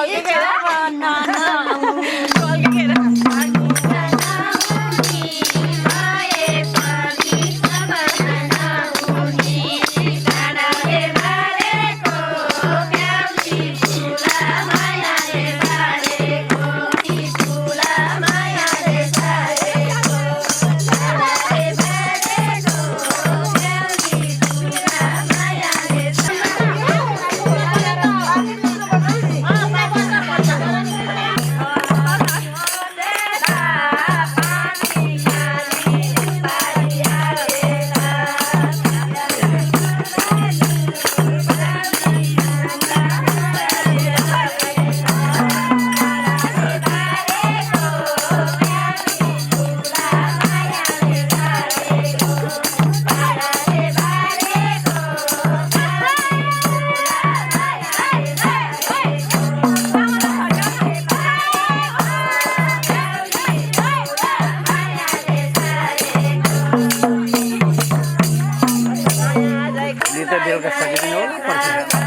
बेलुका सकिदिनु होला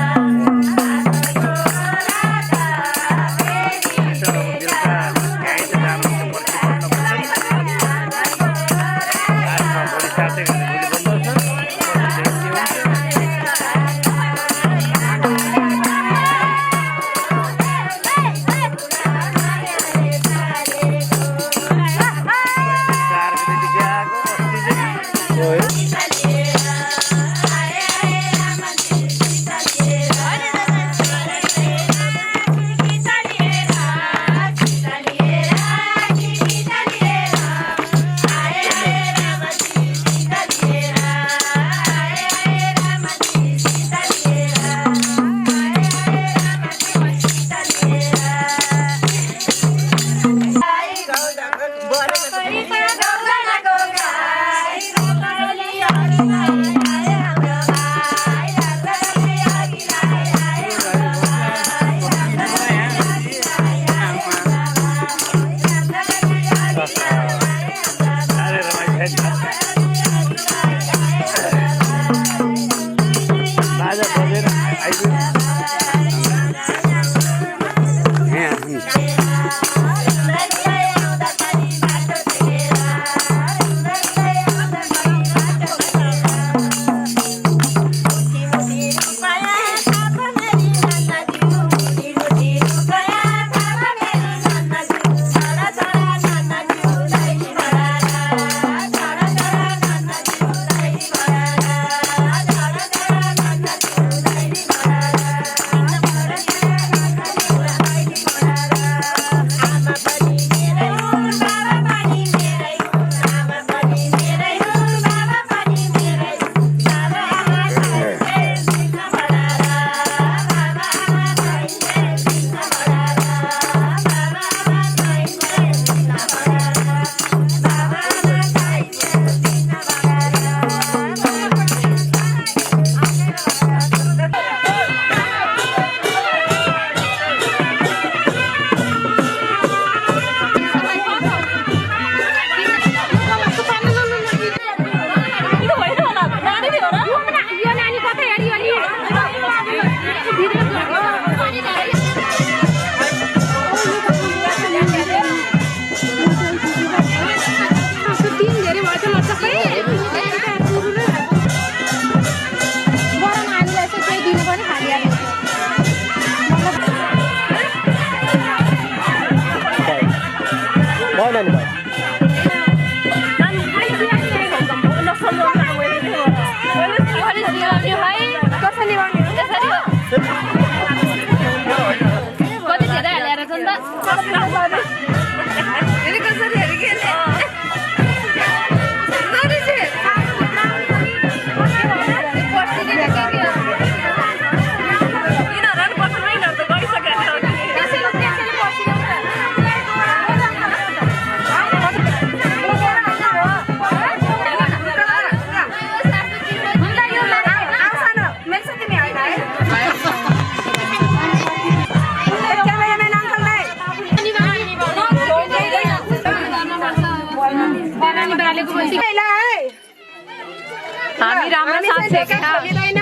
हामी राम्रो साथ छेकेका खोलिदैन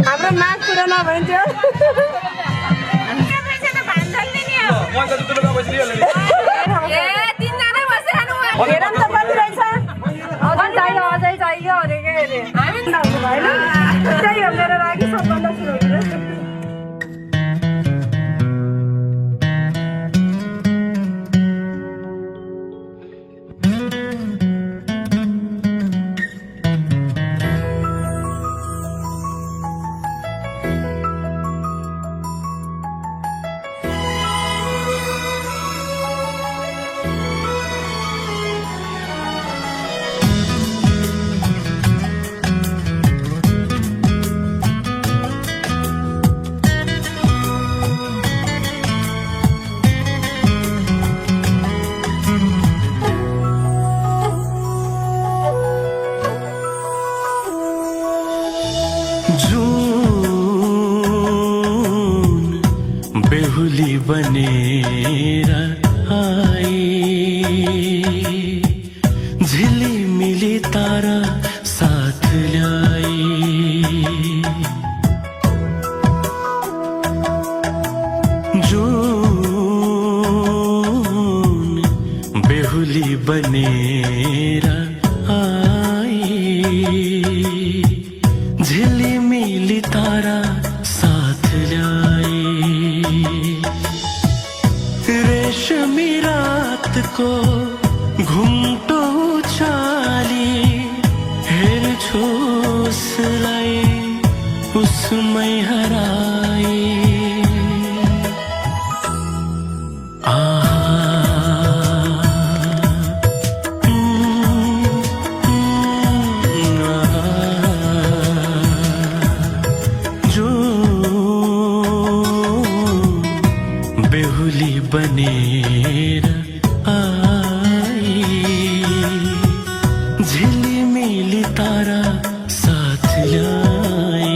हाम्रो माग पुरा नभइन्थ्यो ए तीनजना बसिरहनु हेरौँ त कति रहेछ अझै चाहियो अरे के अरे हामी भएन त्यही हो मेरो लागि सबभन्दा सुरु बेहुली बनेर आई झिलिमिली तारा साथ ल्याई जून बेहुली बनेर आई झिलिमिली तारा साथ ल्याई रेशमी रात को घुम्टो चाली हेर्छु उसलाई उसमै हराई बेहुली बनेर आई झिलिमिली तारा साथ ल्याई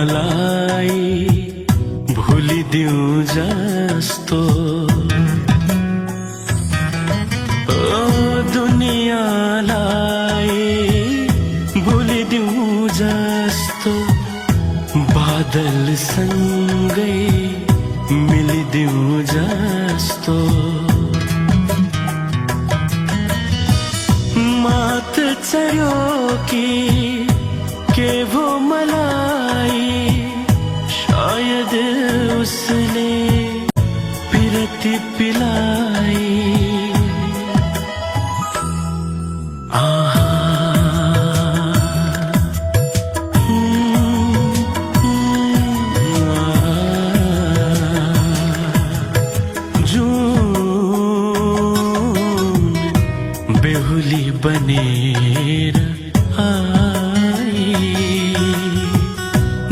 दुनियाँलाई भुलिदिउँ जस्तो ओ दुनियाँलाई भुलिदिउँ जस्तो बादलसँगै मिलिदिउँ जस्तो मात चर्यो कि के भो मलाई शायद उसले पिरती पिलाई जून बेहुली बनेर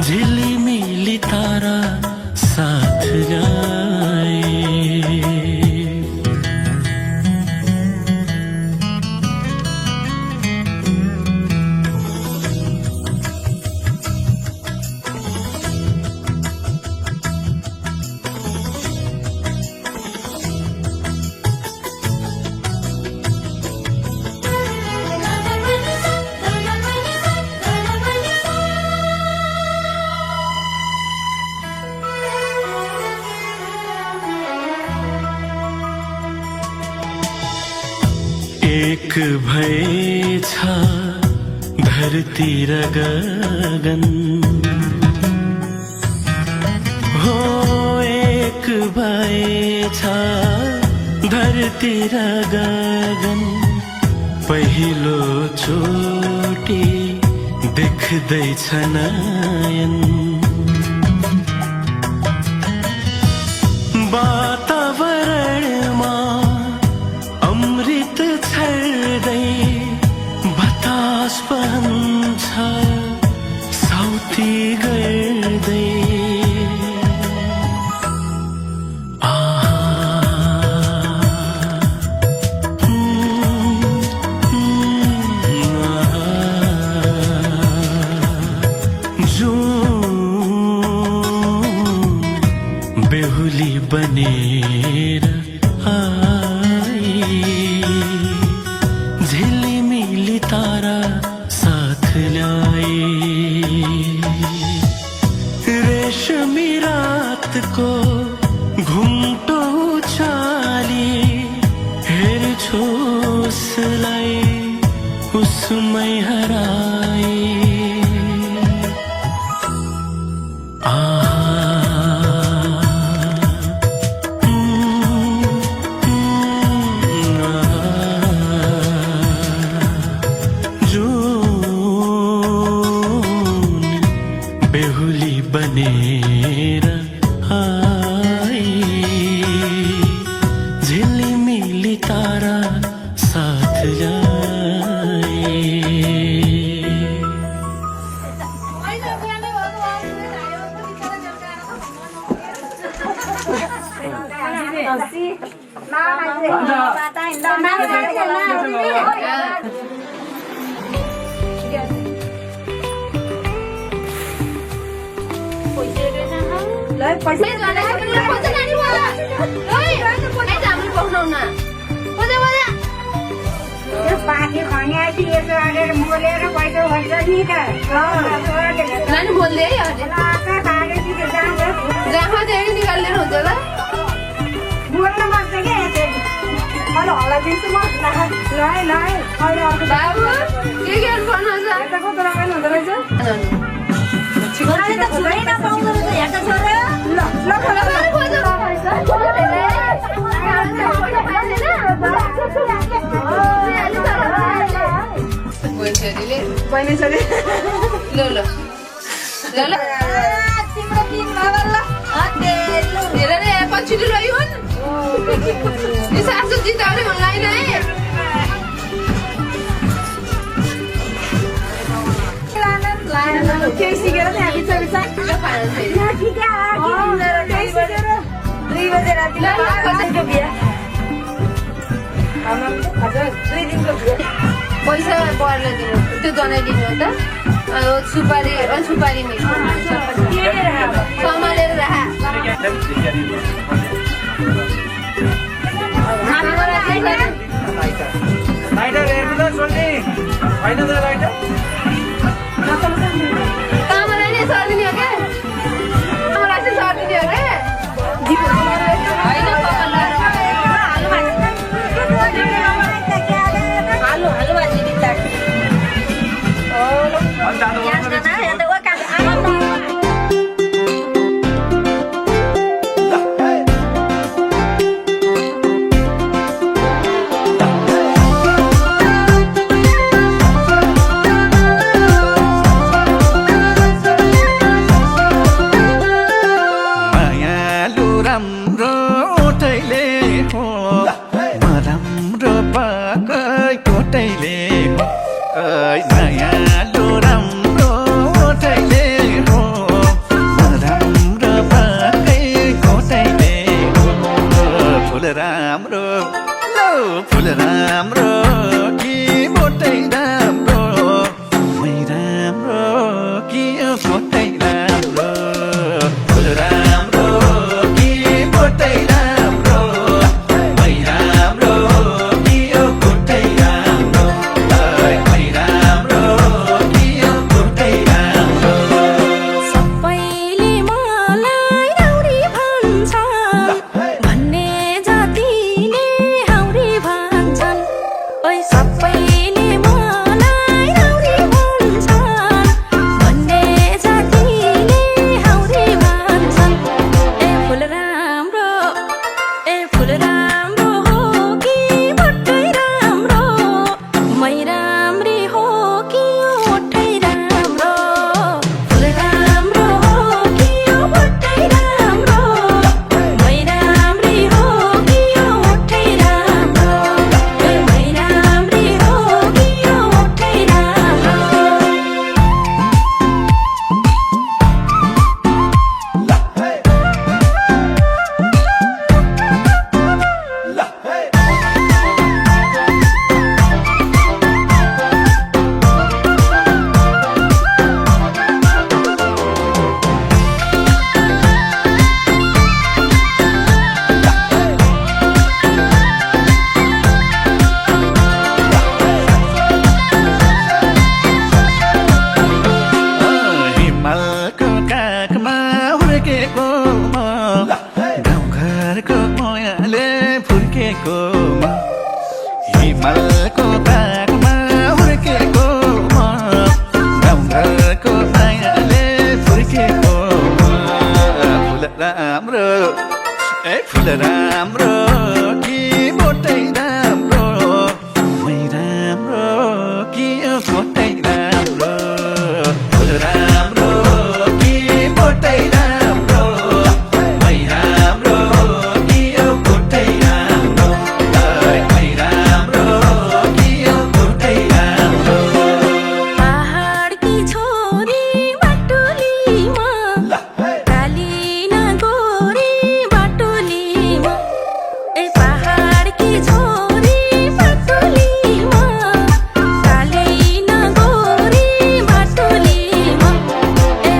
झिलिमिली तारा साथ ल्याई एक भएछ धरती र गगन हो एक भएछ धरती र गगन पहिलो चोटी देख्दैछ नयन वातावरणमा अमृत छर्दै बतास बहन्छ लाई रेशमी रात को घुम्टो उचाली हेर्छु उसलाई उसमै हराई बेहुली बनेर आई झिलिमिली तारा साथ जाए बाँकी खन्या यसो गरेर मोलेर पैसा भन्छ नि त नानी बोल्दै जहाँ चाहिँ निकालेर हुन्छ ल बोल्न सक्छ क्या यसरी मैले हल्ला दिन्छु म बाबु के गर्नु पर्नु छ कस्तो रमाइलो हुँदो रहेछ पछि सासू जिताउने हुनलाई नै केही सिकेर त्यहाँ बिच दुई बजे राति पैसा बढ्ला दिनु त्यो जनाइ दिनु त सुपारी सुपारी सम्हालेर राख कामलाई नै सर्दिने हो क्या कामलाई चाहिँ सर्दिने हो क्या Naya lo ramro राम्रो कि मोटै राम्रो मै राम्रो कि मोटै राम्रो फुल राम्रो कि मोटै राम्रो मै राम्रो कि मोटै राम्रो मै राम्रो कि मोटै राम्रो पहाडकी छोरी बाटुलीमा काली न गोरी बाटुलीमा ए पहाडकी छोरी बाटुलीमा काली न गोरी बाटुलीमा ए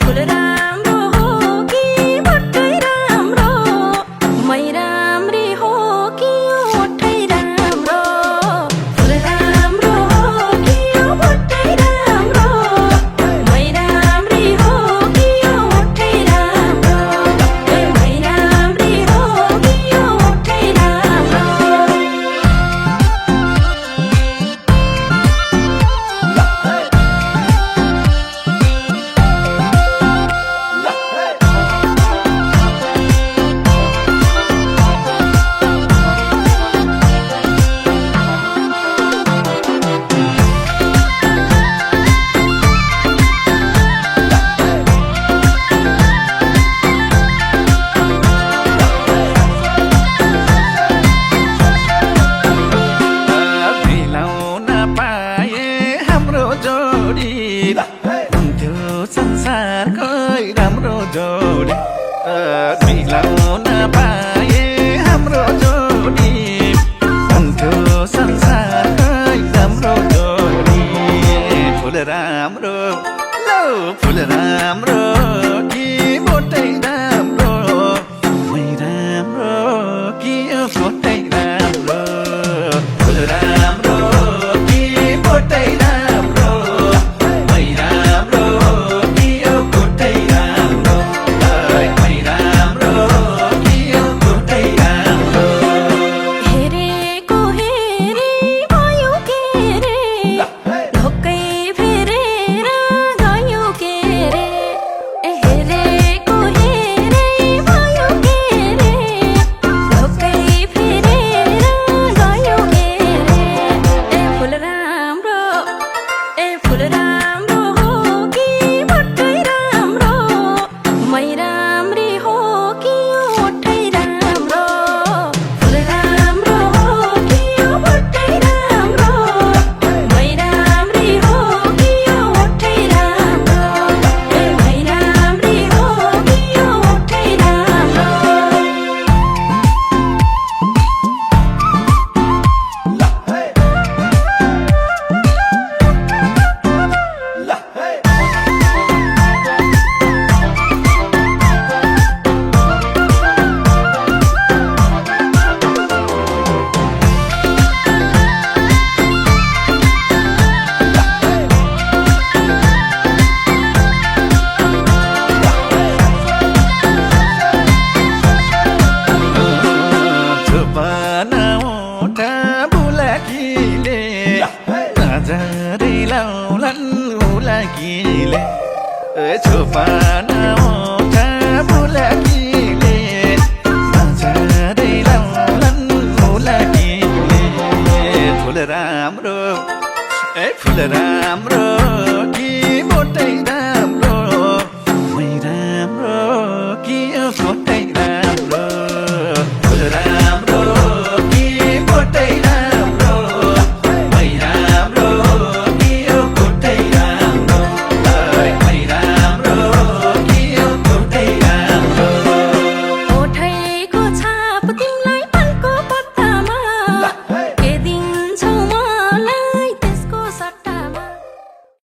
फुल राम्रो हो कि मोटै राम्रो मै राम्री हो कि मोटै राम्रो फुल राम्रो हो कि मोटै राम्रो मै राम्री हो कि मोटै राम्रो ए मै राम्री हो कि मोटै राम्रो मिलाउन पाए हाम्रो जोडी हुन्थ्यो संसारकै राम्रो जोडी मिलाउन पाए हाम्रो जोडी हुन्थ्यो संसारकै राम्रो जोडी फुल राम्रो फुल राम्रो कि मोटै राम्रो मै राम्रो कि मोटै राम्रो फुल राम्रो कि मोटै राम्रो मै राम्रो कि मोटै राम्रो मै राम्रो कि मोटै राम्रो हेरेको हेरे भयो के रे ढोकै फेरेर गयो के रे ए हेरेको हेरे भयो के रे ढोकै फेरेर गयो के रे ए फुल राम्रो हो कि मोटै राम्रो मै राम्री हो कि मोटै राम्रो फुल राम्रो हो कि मोटै राम्रो मै राम्री हो कि मोटै राम्रो ए मै राम्री हो कि मोटै राम्रो छुपाना उठा बुलाकीले नजरै लाउलान् उलाकीले छुपाना उठा बुलाकीले नजरै लाउलान् उलाकीले फुल राम्रो कि मोटै राम्रो